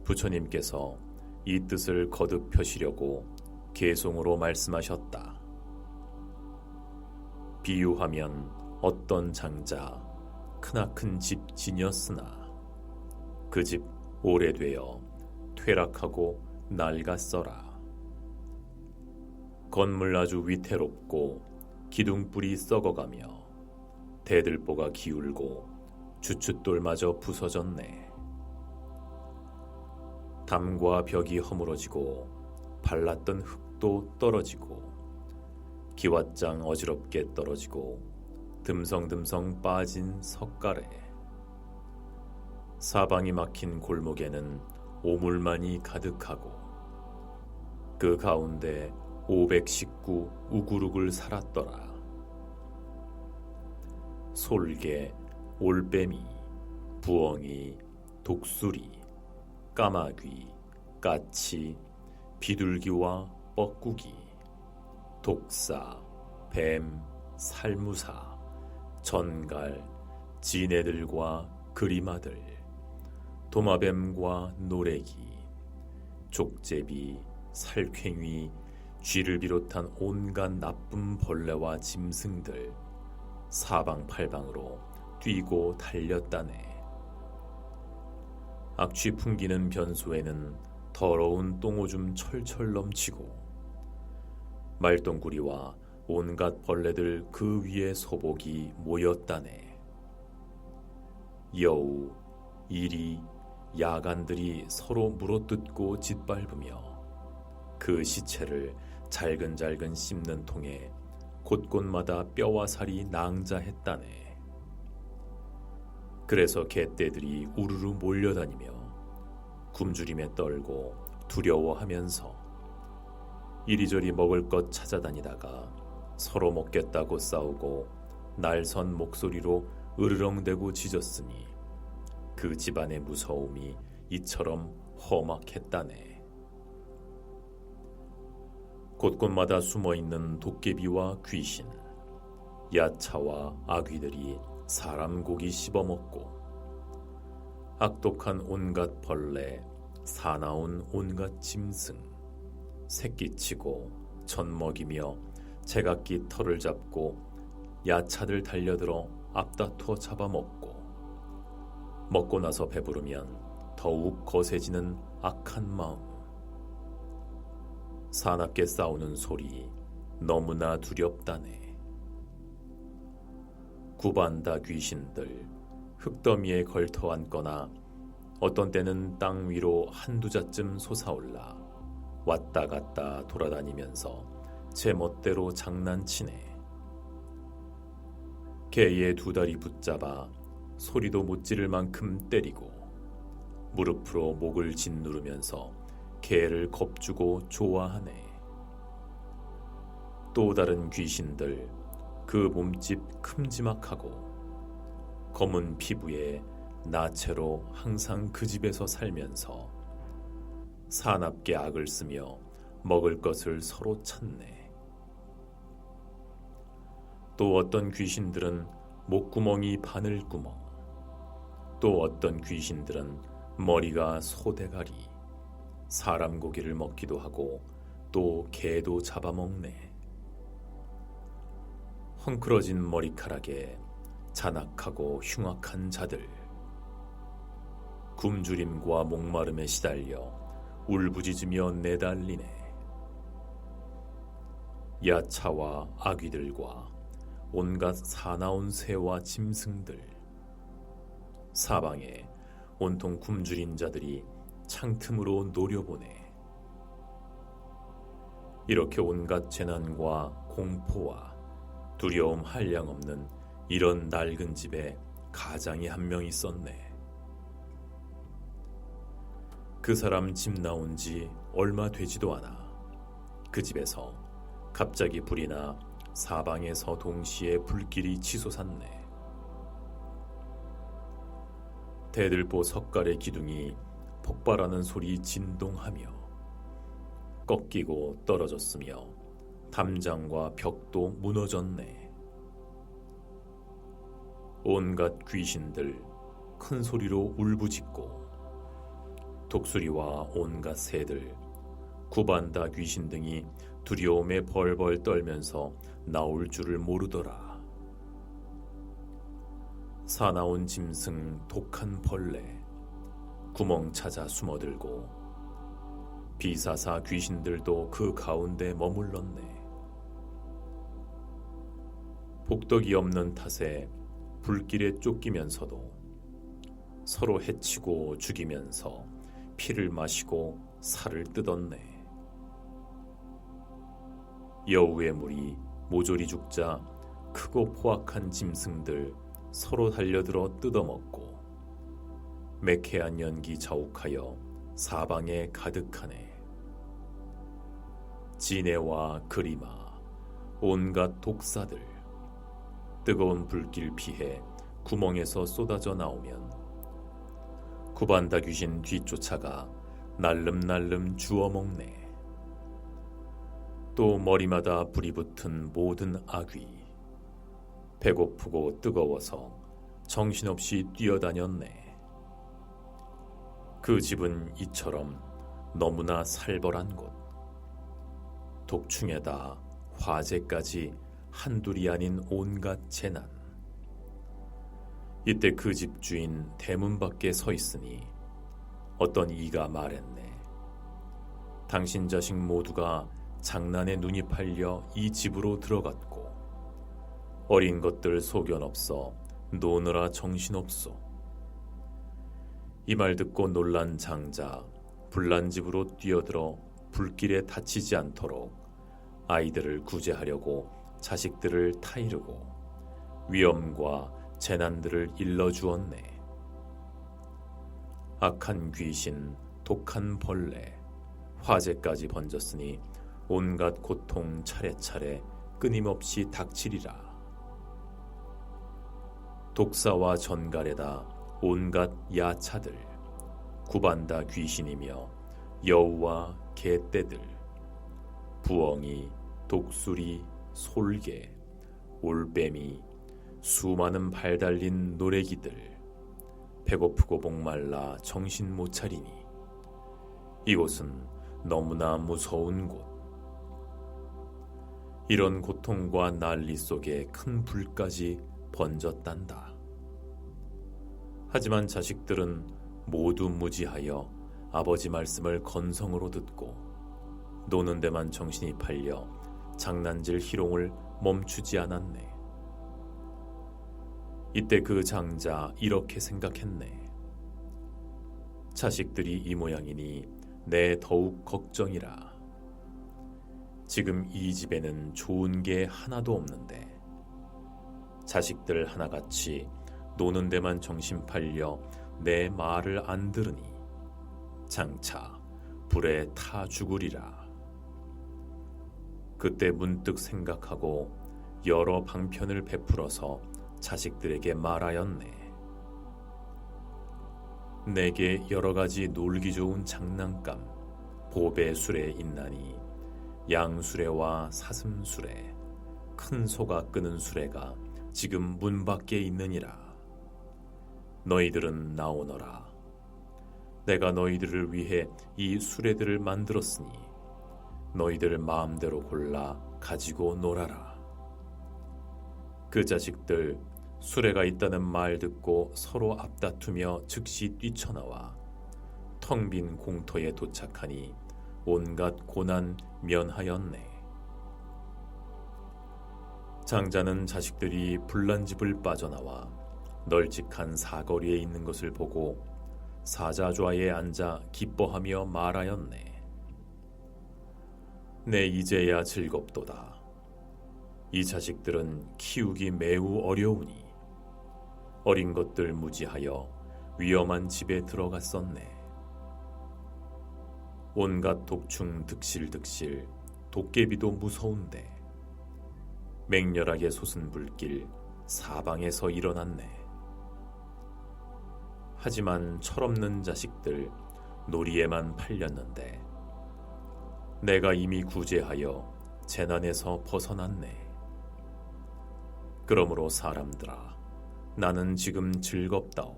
부처님께서 이 뜻을 거듭 펴시려고 개송으로 말씀하셨다. 비유하면 어떤 장자 크나큰 집 지녔으나 그 집 오래되어 퇴락하고 낡았어라. 건물 아주 위태롭고 기둥불이 썩어가며 대들보가 기울고 주춧돌마저 부서졌네. 담과 벽이 허물어지고 발랐던 흙도 떨어지고 기왓장 어지럽게 떨어지고 듬성듬성 빠진 석가래. 사방이 막힌 골목에는 오물만이 가득하고 그 가운데 519 우구룩을 살았더라. 솔개, 올빼미, 부엉이, 독수리, 까마귀, 까치, 비둘기와 뻐꾸기, 독사, 뱀, 살무사, 전갈, 지네들과 그리마들, 도마뱀과 노래기, 족제비, 살쾡이, 쥐를 비롯한 온갖 나쁜 벌레와 짐승들 사방팔방으로 뛰고 달렸다네. 악취 풍기는 변소에는 더러운 똥오줌 철철 넘치고 말똥구리와 온갖 벌레들 그 위에 소복이 모였다네. 여우, 이리, 야간들이 서로 물어뜯고 짓밟으며 그 시체를 잘근잘근 씹는 통에 곳곳마다 뼈와 살이 낭자했다네. 그래서 개떼들이 우르르 몰려다니며 굶주림에 떨고 두려워하면서 이리저리 먹을 것 찾아다니다가 서로 먹겠다고 싸우고 날선 목소리로 으르렁대고 짖었으니 그 집안의 무서움이 이처럼 험악했다네. 곳곳마다 숨어있는 도깨비와 귀신, 야차와 아귀들이 사람 고기 씹어먹고 악독한 온갖 벌레, 사나운 온갖 짐승, 새끼치고 젖먹이며 제각기 털을 잡고 야차들 달려들어 앞다퉈 잡아먹고 먹고 나서 배부르면 더욱 거세지는 악한 마음. 사납게 싸우는 소리 너무나 두렵다네. 구반다 귀신들 흙더미에 걸터 앉거나 어떤 때는 땅 위로 한두 자쯤 솟아올라 왔다 갔다 돌아다니면서 제 멋대로 장난치네. 개의 두 다리 붙잡아 소리도 못 지를 만큼 때리고 무릎으로 목을 짓누르면서 개를 겁주고 좋아하네. 또 다른 귀신들 그 몸집 큼지막하고 검은 피부에 나체로 항상 그 집에서 살면서 사납게 악을 쓰며 먹을 것을 서로 찾네. 또 어떤 귀신들은 목구멍이 바늘구멍, 또 어떤 귀신들은 머리가 소대가리, 사람 고기를 먹기도 하고 또 개도 잡아먹네. 헝클어진 머리카락에 잔악하고 흉악한 자들, 굶주림과 목마름에 시달려 울부짖으며 내달리네. 야차와 아귀들과 온갖 사나운 새와 짐승들, 사방에 온통 굶주린 자들이 창틈으로 노려보네. 이렇게 온갖 재난과 공포와 두려움 한량없는 이런 낡은 집에 가장이 한 명 있었네. 그 사람 집 나온 지 얼마 되지도 않아 그 집에서 갑자기 불이 나 사방에서 동시에 불길이 치솟았네. 대들보 석갈의 기둥이 폭발하는 소리 진동하며 꺾이고 떨어졌으며 담장과 벽도 무너졌네. 온갖 귀신들 큰 소리로 울부짖고 독수리와 온갖 새들, 구반다 귀신 등이 두려움에 벌벌 떨면서 나올 줄을 모르더라. 사나운 짐승 독한 벌레, 구멍 찾아 숨어들고 비사사 귀신들도 그 가운데 머물렀네. 복덕이 없는 탓에 불길에 쫓기면서도 서로 해치고 죽이면서 피를 마시고 살을 뜯었네. 여우의 물이 모조리 죽자 크고 포악한 짐승들 서로 달려들어 뜯어먹고 매캐한 연기 자욱하여 사방에 가득하네. 지네와 그리마, 온갖 독사들 뜨거운 불길 피해 구멍에서 쏟아져 나오면 구반다 귀신 뒤쫓아가 날름날름 주워먹네. 또 머리마다 불이 붙은 모든 아귀, 배고프고 뜨거워서 정신없이 뛰어다녔네. 그 집은 이처럼 너무나 살벌한 곳, 독충에다 화재까지 한둘이 아닌 온갖 재난. 이때 그 집 주인 대문 밖에 서 있으니 어떤 이가 말했네. 당신 자식 모두가 장난에 눈이 팔려 이 집으로 들어갔고 어린 것들 소견 없어 노느라 정신없소. 이 말 듣고 놀란 장자 불난 집으로 뛰어들어 불길에 다치지 않도록 아이들을 구제하려고 자식들을 타이르고 위험과 재난들을 일러주었네. 악한 귀신, 독한 벌레, 화재까지 번졌으니 온갖 고통 차례차례 끊임없이 닥치리라. 독사와 전갈에다 온갖 야차들, 구반다 귀신이며 여우와 개떼들, 부엉이, 독수리, 솔개, 올빼미, 수많은 발 달린 노래기들, 배고프고 목말라 정신 못 차리니 이곳은 너무나 무서운 곳. 이런 고통과 난리 속에 큰 불까지 번졌단다. 하지만 자식들은 모두 무지하여 아버지 말씀을 건성으로 듣고 노는 데만 정신이 팔려 장난질 희롱을 멈추지 않았네. 이때 그 장자 이렇게 생각했네. 자식들이 이 모양이니 내 더욱 걱정이라. 지금 이 집에는 좋은 게 하나도 없는데 자식들 하나같이 노는 데만 정신 팔려 내 말을 안 들으니 장차 불에 타 죽으리라. 그때 문득 생각하고 여러 방편을 베풀어서 자식들에게 말하였네. 내게 여러 가지 놀기 좋은 장난감, 보배 수레 있나니 양수레와 사슴수레, 큰 소가 끄는 수레가 지금 문 밖에 있느니라. 너희들은 나오너라. 내가 너희들을 위해 이 수레들을 만들었으니 너희들 마음대로 골라 가지고 놀아라. 그 자식들 수레가 있다는 말 듣고 서로 앞다투며 즉시 뛰쳐나와 텅 빈 공터에 도착하니 온갖 고난 면하였네. 장자는 자식들이 불난 집을 빠져나와 널찍한 사거리에 있는 것을 보고 사자좌에 앉아 기뻐하며 말하였네. 내 이제야 즐겁도다. 이 자식들은 키우기 매우 어려우니 어린 것들 무지하여 위험한 집에 들어갔었네. 온갖 독충 득실득실 도깨비도 무서운데 맹렬하게 솟은 불길 사방에서 일어났네. 하지만 철없는 자식들 놀이에만 팔렸는데 내가 이미 구제하여 재난에서 벗어났네. 그러므로 사람들아, 나는 지금 즐겁다오.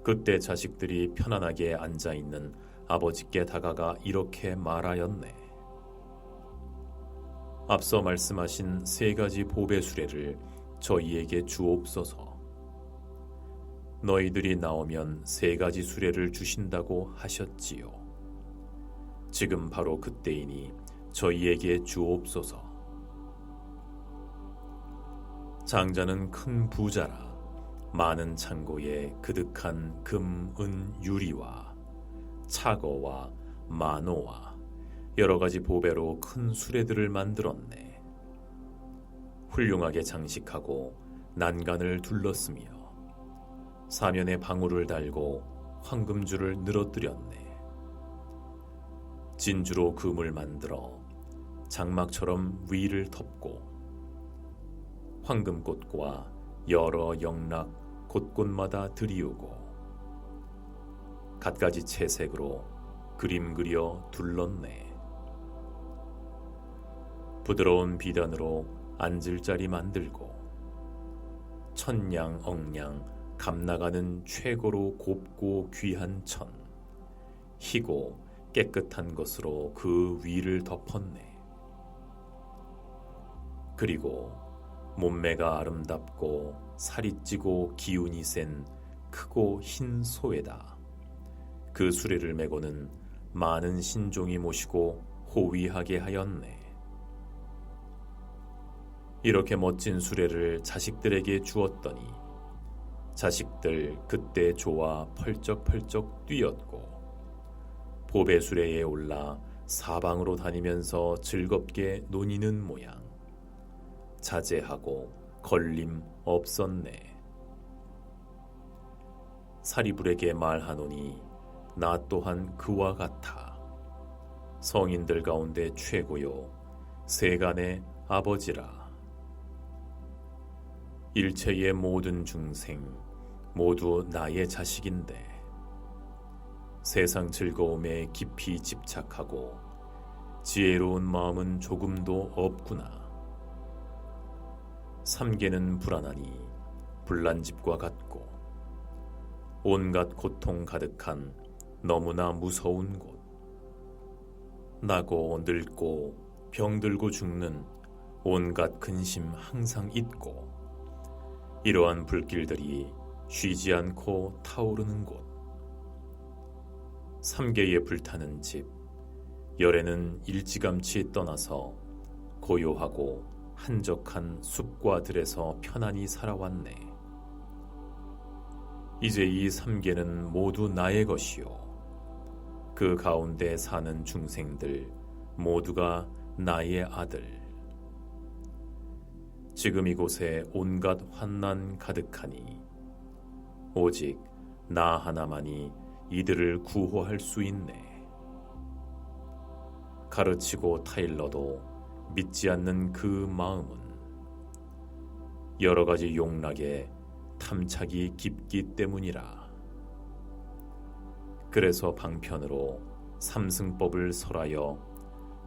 그때 자식들이 편안하게 앉아있는 아버지께 다가가 이렇게 말하였네. 앞서 말씀하신 3가지 보배 수레를 저희에게 주옵소서. 너희들이 나오면 3가지 수레를 주신다고 하셨지요. 지금 바로 그때이니 저희에게 주옵소서. 장자는 큰 부자라 많은 창고에 그득한 금, 은, 유리와 차거와 만호와 여러 가지 보배로 큰 수레들을 만들었네. 훌륭하게 장식하고 난간을 둘렀으며 사면에 방울을 달고 황금줄을 늘어뜨렸네. 진주로 금을 만들어 장막처럼 위를 덮고 황금꽃과 여러 영락 곳곳마다 들이우고 갖가지 채색으로 그림 그려 둘렀네. 부드러운 비단으로 앉을 자리 만들고 천냥 억냥 감나가는 최고로 곱고 귀한 천, 희고 깨끗한 것으로 그 위를 덮었네. 그리고 몸매가 아름답고 살이 찌고 기운이 센 크고 흰 소에다 그 수레를 메고는 많은 신종이 모시고 호위하게 하였네. 이렇게 멋진 수레를 자식들에게 주었더니 자식들 그때 좋아 펄쩍펄쩍 뛰었고 보배 수레에 올라 사방으로 다니면서 즐겁게 노니는 모양. 자제하고 걸림 없었네. 사리불에게 말하노니 나 또한 그와 같아 성인들 가운데 최고요 세간의 아버지라. 일체의 모든 중생 모두 나의 자식인데 세상 즐거움에 깊이 집착하고 지혜로운 마음은 조금도 없구나. 삼계는 불안하니 불난집과 같고 온갖 고통 가득한 너무나 무서운 곳. 나고 늙고 병들고 죽는 온갖 근심 항상 있고 이러한 불길들이 쉬지 않고 타오르는 곳. 삼계에 불타는 집, 열에는 일찌감치 떠나서 고요하고 한적한 숲과 들에서 편안히 살아왔네. 이제 이 삼계는 모두 나의 것이요 그 가운데 사는 중생들 모두가 나의 아들. 지금 이곳에 온갖 환난 가득하니 오직 나 하나만이 이들을 구호할 수 있네. 가르치고 타일러도 믿지 않는 그 마음은 여러 가지 용락에 탐착이 깊기 때문이라. 그래서 방편으로 삼승법을 설하여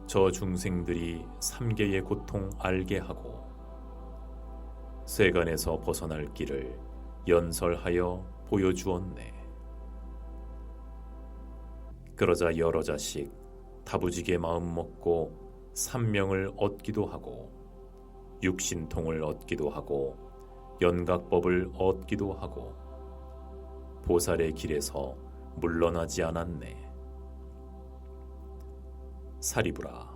저 중생들이 삼계의 고통 알게 하고 세간에서 벗어날 길을 연설하여 보여주었네. 그러자 여러 자식 다부지게 마음 먹고 삼명을 얻기도 하고 육신통을 얻기도 하고 연각법을 얻기도 하고 보살의 길에서 물러나지 않았네. 사리부라,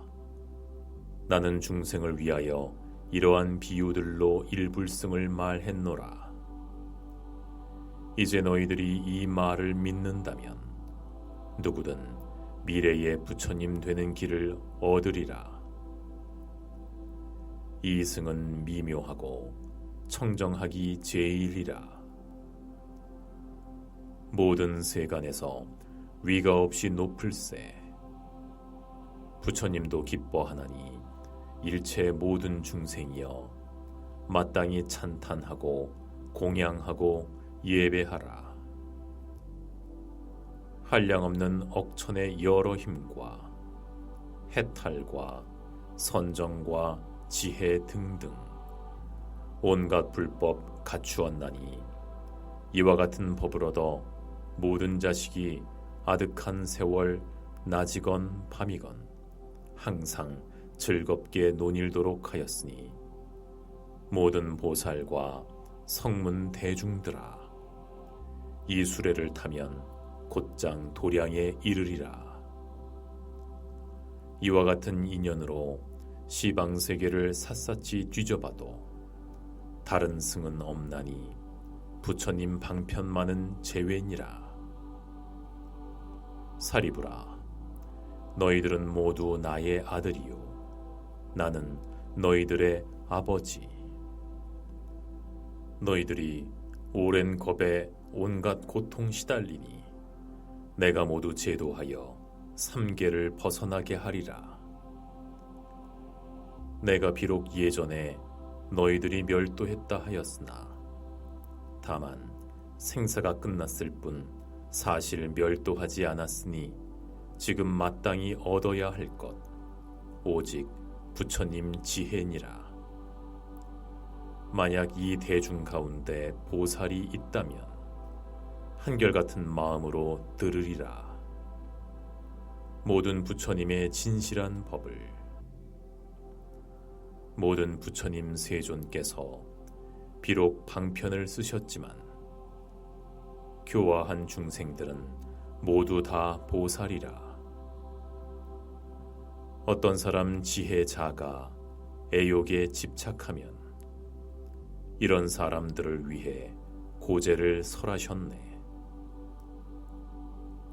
나는 중생을 위하여 이러한 비유들로 일불승을 말했노라. 이제 너희들이 이 말을 믿는다면 누구든 미래의 부처님 되는 길을 얻으리라. 이 승은 미묘하고 청정하기 제일이라. 모든 세간에서 위가 없이 높을세. 부처님도 기뻐하나니 일체 모든 중생이여 마땅히 찬탄하고 공양하고 예배하라. 한량없는 억천의 여러 힘과 해탈과 선정과 지혜 등등 온갖 불법 갖추었나니 이와 같은 법을 얻어 모든 자식이 아득한 세월 낮이건 밤이건 항상 즐겁게 논일도록 하였으니 모든 보살과 성문 대중들아 이 수레를 타면 곧장 도량에 이르리라. 이와 같은 인연으로 시방세계를 샅샅이 뒤져봐도 다른 승은 없나니 부처님 방편만은 제외니라. 사리부라, 너희들은 모두 나의 아들이요 나는 너희들의 아버지. 너희들이 오랜 겁에 온갖 고통 시달리니 내가 모두 제도하여 삼계를 벗어나게 하리라. 내가 비록 예전에 너희들이 멸도했다 하였으나 다만 생사가 끝났을 뿐 사실 멸도하지 않았으니 지금 마땅히 얻어야 할 것 오직 부처님 지혜니라. 만약 이 대중 가운데 보살이 있다면 한결같은 마음으로 들으리라. 모든 부처님의 진실한 법을 모든 부처님 세존께서 비록 방편을 쓰셨지만 교화한 중생들은 모두 다 보살이라. 어떤 사람 지혜자가 애욕에 집착하면 이런 사람들을 위해 고제를 설하셨네.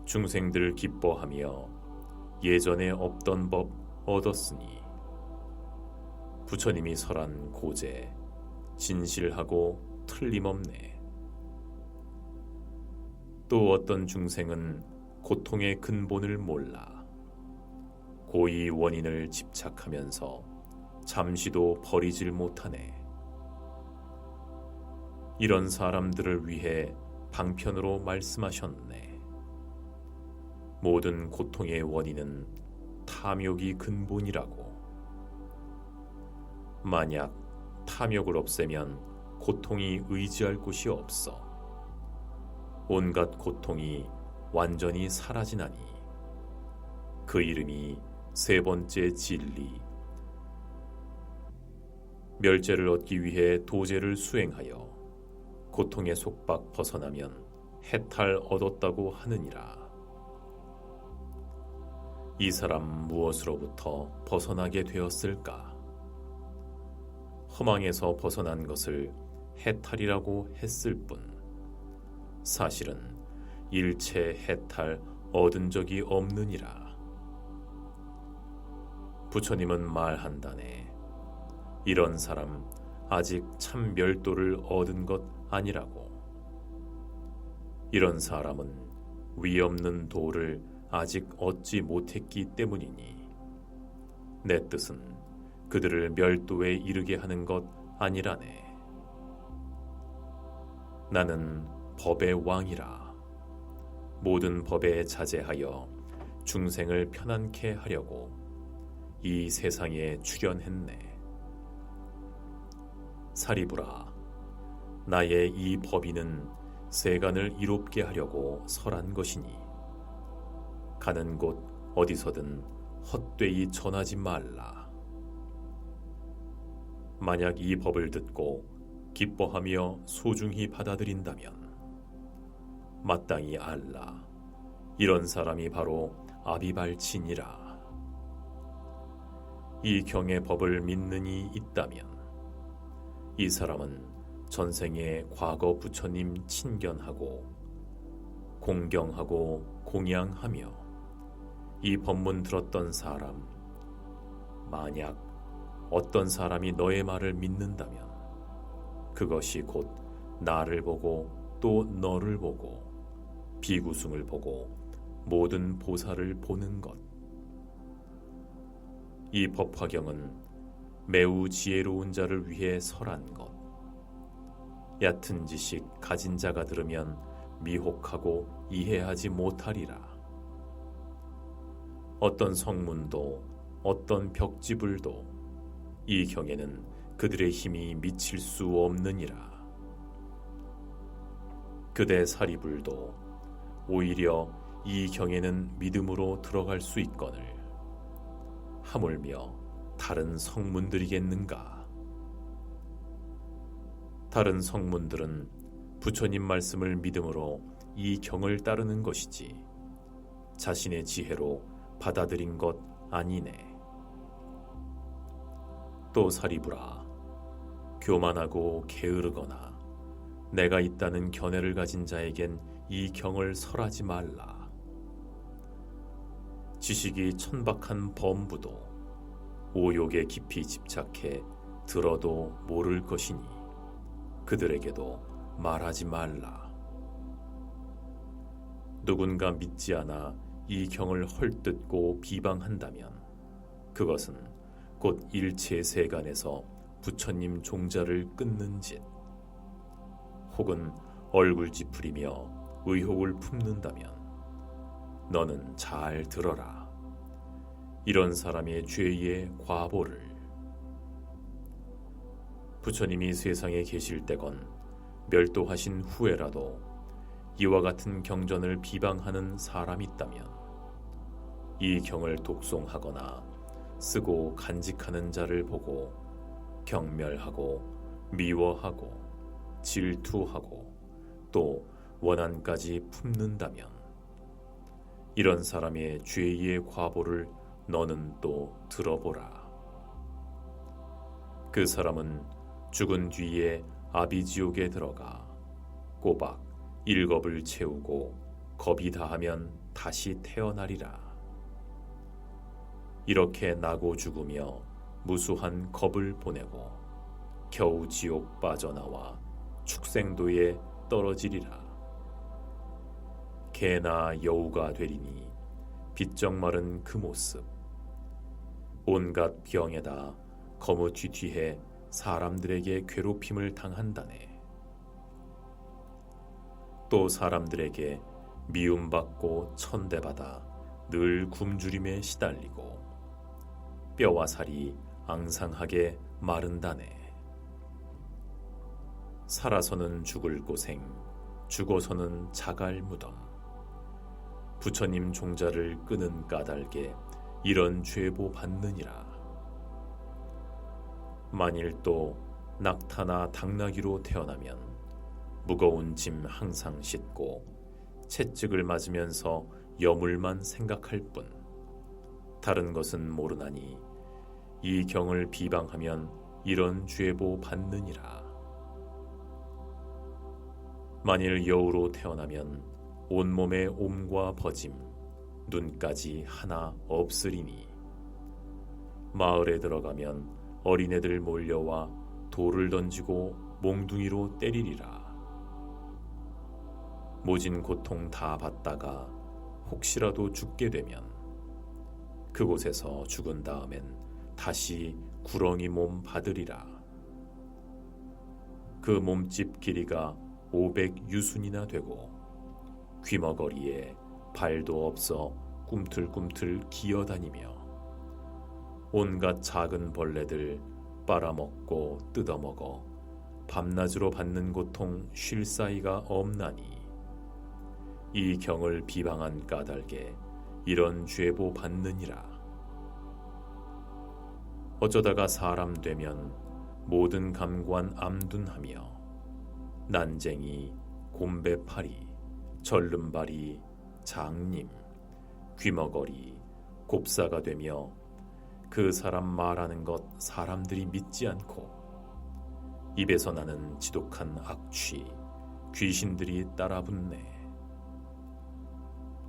중생들 기뻐하며 예전에 없던 법 얻었으니 부처님이 설한 고제 진실하고 틀림없네. 또 어떤 중생은 고통의 근본을 몰라 고의 원인을 집착하면서 잠시도 버리질 못하네. 이런 사람들을 위해 방편으로 말씀하셨네. 모든 고통의 원인은 탐욕이 근본이라고. 만약 탐욕을 없애면 고통이 의지할 곳이 없어 온갖 고통이 완전히 사라지나니 그 이름이 세 번째 진리. 멸제를 얻기 위해 도제를 수행하여 고통의 속박 벗어나면 해탈 얻었다고 하느니라. 이 사람 무엇으로부터 벗어나게 되었을까? 허망에서 벗어난 것을 해탈이라고 했을 뿐 사실은 일체 해탈 얻은 적이 없느니라. 부처님은 말한다네. 이런 사람 아직 참 멸도를 얻은 것 아니라고. 이런 사람은 위 없는 도를 아직 얻지 못했기 때문이니 내 뜻은 그들을 멸도에 이르게 하는 것 아니라네. 나는 법의 왕이라. 모든 법에 자제하여 중생을 편안케 하려고 이 세상에 출현했네. 사리부라, 나의 이 법인은 세간을 이롭게 하려고 설한 것이니 가는 곳 어디서든 헛되이 전하지 말라. 만약 이 법을 듣고 기뻐하며 소중히 받아들인다면 마땅히 알라. 이런 사람이 바로 아비발친이라. 이 경의 법을 믿는 이 있다면 이 사람은 전생에 과거 부처님 친견하고 공경하고 공양하며 이 법문 들었던 사람, 만약 어떤 사람이 너의 말을 믿는다면 그것이 곧 나를 보고 또 너를 보고 비구승을 보고 모든 보살을 보는 것. 이 법화경은 매우 지혜로운 자를 위해 설한 것. 얕은 지식 가진 자가 들으면 미혹하고 이해하지 못하리라. 어떤 성문도 어떤 벽지불도 이 경에는 그들의 힘이 미칠 수 없느니라. 그대 사리불도 오히려 이 경에는 믿음으로 들어갈 수 있거늘 하물며 다른 성문들이겠는가? 다른 성문들은 부처님 말씀을 믿음으로 이 경을 따르는 것이지 자신의 지혜로 받아들인 것 아니네. 또 사리불아, 교만하고 게으르거나 내가 있다는 견해를 가진 자에겐 이 경을 설하지 말라. 지식이 천박한 범부도 오욕에 깊이 집착해 들어도 모를 것이니 그들에게도 말하지 말라. 누군가 믿지 않아 이 경을 헐뜯고 비방한다면 그것은 곧 일체 세간에서 부처님 종자를 끊는 짓, 혹은 얼굴 찌푸리며 의혹을 품는다면 너는 잘 들어라. 이런 사람의 죄의 과보를. 부처님이 세상에 계실 때건 멸도하신 후에라도 이와 같은 경전을 비방하는 사람이 있다면 이 경을 독송하거나 쓰고 간직하는 자를 보고 경멸하고 미워하고 질투하고 또 원한까지 품는다면 이런 사람의 죄의 과보를 너는 또 들어보라. 그 사람은 죽은 뒤에 아비지옥에 들어가 꼬박 일겁을 채우고 겁이 다하면 다시 태어나리라. 이렇게 나고 죽으며 무수한 겁을 보내고 겨우 지옥 빠져나와 축생도에 떨어지리라. 개나 여우가 되리니 빗정 마른 그 모습, 온갖 병에다 거무튀튀해 사람들에게 괴롭힘을 당한다네. 또 사람들에게 미움받고 천대받아 늘 굶주림에 시달리고 뼈와 살이 앙상하게 마른다네. 살아서는 죽을 고생, 죽어서는 자갈 무덤. 부처님 종자를 끄는 까닭에 이런 죄보 받느니라. 만일 또 낙타나 당나귀로 태어나면 무거운 짐 항상 싣고 채찍을 맞으면서 여물만 생각할 뿐 다른 것은 모르나니 이 경을 비방하면 이런 죄보 받느니라. 만일 여우로 태어나면 온몸에 옴과 버짐, 눈까지 하나 없으리니 마을에 들어가면 어린애들 몰려와 돌을 던지고 몽둥이로 때리리라. 모진 고통 다 받다가 혹시라도 죽게 되면 그곳에서 죽은 다음엔 다시 구렁이 몸 받으리라. 그 몸집 길이가 500유순이나 되고 귀머거리에 발도 없어 꿈틀꿈틀 기어다니며 온갖 작은 벌레들 빨아먹고 뜯어먹어 밤낮으로 받는 고통 쉴 사이가 없나니 이 경을 비방한 까닭에 이런 죄보 받느니라. 어쩌다가 사람 되면 모든 감관 암둔하며 난쟁이, 곰배파리, 절름발이, 장님, 귀머거리, 곱사가 되며 그 사람 말하는 것 사람들이 믿지 않고 입에서 나는 지독한 악취, 귀신들이 따라붙네.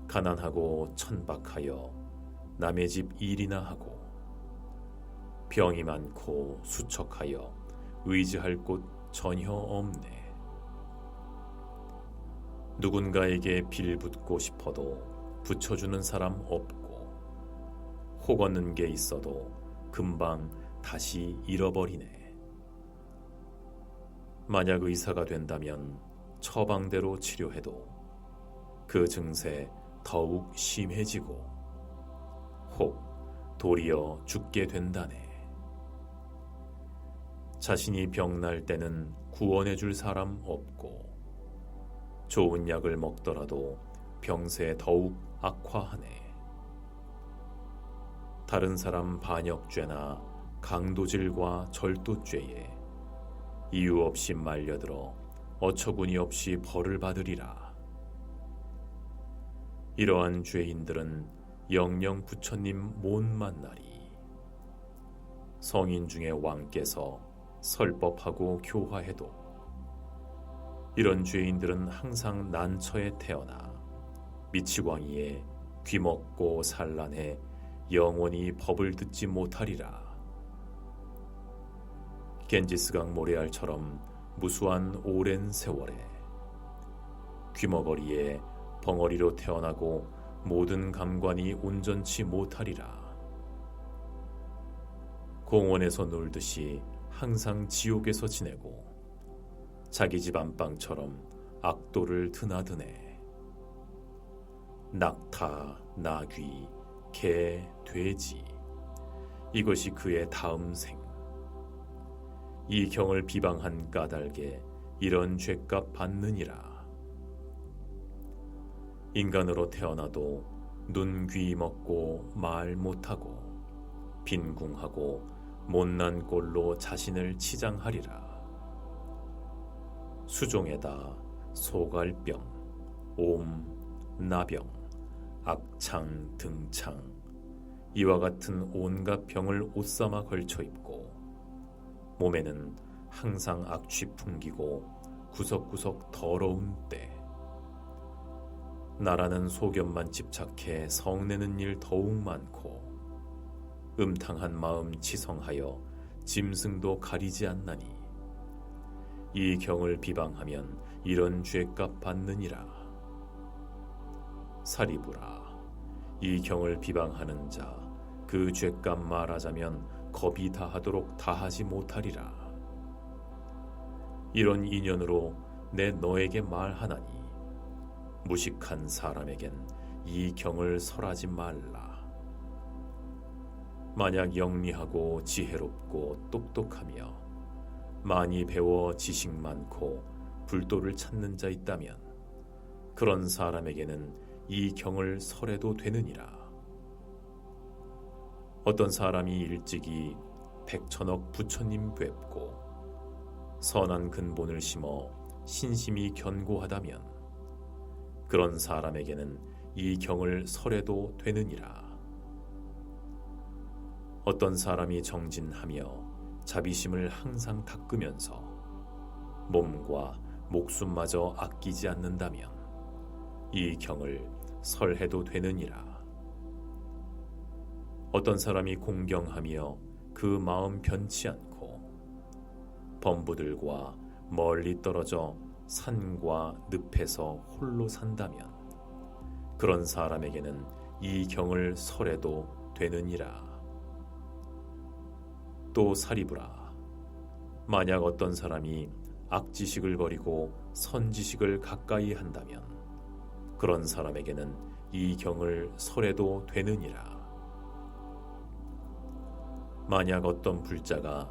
가난하고 천박하여 남의 집 일이나 하고 병이 많고 수척하여 의지할 곳 전혀 없네. 누군가에게 빌붙고 싶어도 붙여주는 사람 없고 혹 얻는 게 있어도 금방 다시 잃어버리네. 만약 의사가 된다면 처방대로 치료해도 그 증세 더욱 심해지고 혹 도리어 죽게 된다네. 자신이 병날 때는 구원해 줄 사람 없고 좋은 약을 먹더라도 병세 더욱 악화하네. 다른 사람 반역죄나 강도질과 절도죄에 이유 없이 말려들어 어처구니 없이 벌을 받으리라. 이러한 죄인들은 영영 부처님 못 만나리. 성인 중에 왕께서 설법하고 교화해도 이런 죄인들은 항상 난처에 태어나 미치광이에 귀먹고 산란해 영원히 법을 듣지 못하리라. 겐지스강 모래알처럼 무수한 오랜 세월에 귀머거리에 벙어리로 태어나고 모든 감관이 온전치 못하리라. 공원에서 놀듯이 항상 지옥에서 지내고 자기 집 안방처럼 악도를 드나드네. 낙타, 나귀, 개, 돼지 이것이 그의 다음 생. 이 경을 비방한 까닭에 이런 죄값 받느니라. 인간으로 태어나도 눈, 귀 먹고 말 못하고 빈궁하고 못난 꼴로 자신을 치장하리라. 수종에다 소갈병, 옴, 나병, 악창, 등창 이와 같은 온갖 병을 옷삼아 걸쳐 입고 몸에는 항상 악취 풍기고 구석구석 더러운 때 나라는 소견만 집착해 성내는 일 더욱 많고 음탕한 마음 치성하여 짐승도 가리지 않나니 이 경을 비방하면 이런 죄값 받느니라. 사리부라, 이 경을 비방하는 자 그 죄값 말하자면 겁이 다하도록 다하지 못하리라. 이런 인연으로 내 너에게 말하나니 무식한 사람에겐 이 경을 설하지 말라. 만약 영리하고 지혜롭고 똑똑하며 많이 배워 지식 많고 불도를 찾는 자 있다면 그런 사람에게는 이 경을 설해도 되느니라. 어떤 사람이 일찍이 백천억 부처님 뵙고 선한 근본을 심어 신심이 견고하다면 그런 사람에게는 이 경을 설해도 되느니라. 어떤 사람이 정진하며 자비심을 항상 닦으면서 몸과 목숨마저 아끼지 않는다면 이 경을 설해도 되느니라. 어떤 사람이 공경하며 그 마음 변치 않고 범부들과 멀리 떨어져 산과 늪에서 홀로 산다면 그런 사람에게는 이 경을 설해도 되느니라. 또 사리부라, 만약 어떤 사람이 악지식을 버리고 선지식을 가까이 한다면 그런 사람에게는 이 경을 설해도 되느니라. 만약 어떤 불자가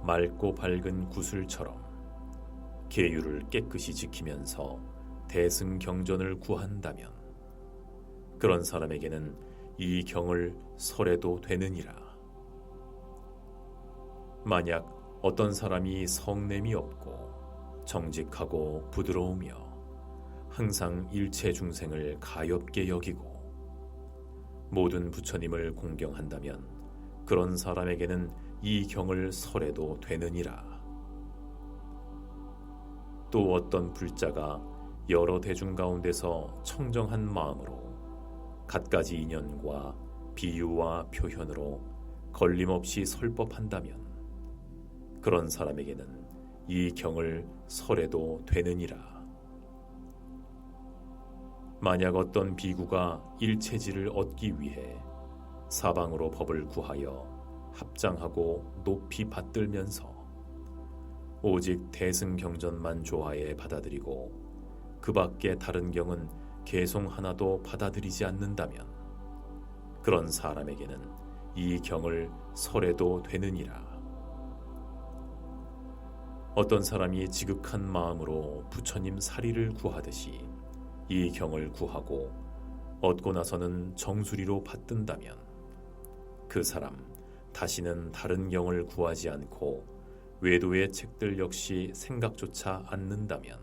맑고 밝은 구슬처럼 계율을 깨끗이 지키면서 대승경전을 구한다면 그런 사람에게는 이 경을 설해도 되느니라. 만약 어떤 사람이 성냄이 없고 정직하고 부드러우며 항상 일체 중생을 가엾게 여기고 모든 부처님을 공경한다면 그런 사람에게는 이 경을 설해도 되느니라. 또 어떤 불자가 여러 대중 가운데서 청정한 마음으로 갖가지 인연과 비유와 표현으로 걸림없이 설법한다면 그런 사람에게는 이 경을 설해도 되느니라. 만약 어떤 비구가 일체지를 얻기 위해 사방으로 법을 구하여 합장하고 높이 받들면서 오직 대승경전만 좋아해 받아들이고 그 밖에 다른 경은 개송 하나도 받아들이지 않는다면 그런 사람에게는 이 경을 설해도 되느니라. 어떤 사람이 지극한 마음으로 부처님 사리를 구하듯이 이 경을 구하고 얻고 나서는 정수리로 받든다면 그 사람 다시는 다른 경을 구하지 않고 외도의 책들 역시 생각조차 않는다면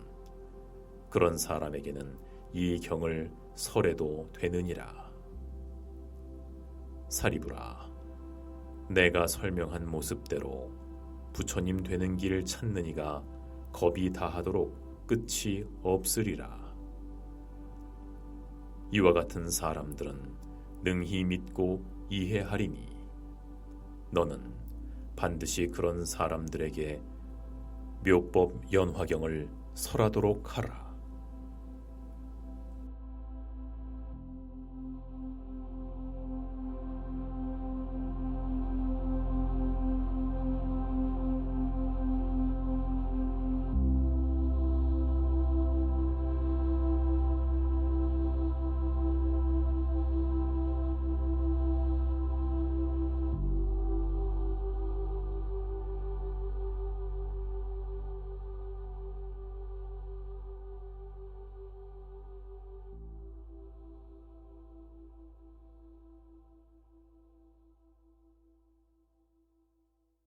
그런 사람에게는 이 경을 설해도 되느니라. 사리부라, 내가 설명한 모습대로 부처님 되는 길을 찾는 이가 겁이 다하도록 끝이 없으리라. 이와 같은 사람들은 능히 믿고 이해하리니 너는 반드시 그런 사람들에게 묘법 연화경을 설하도록 하라.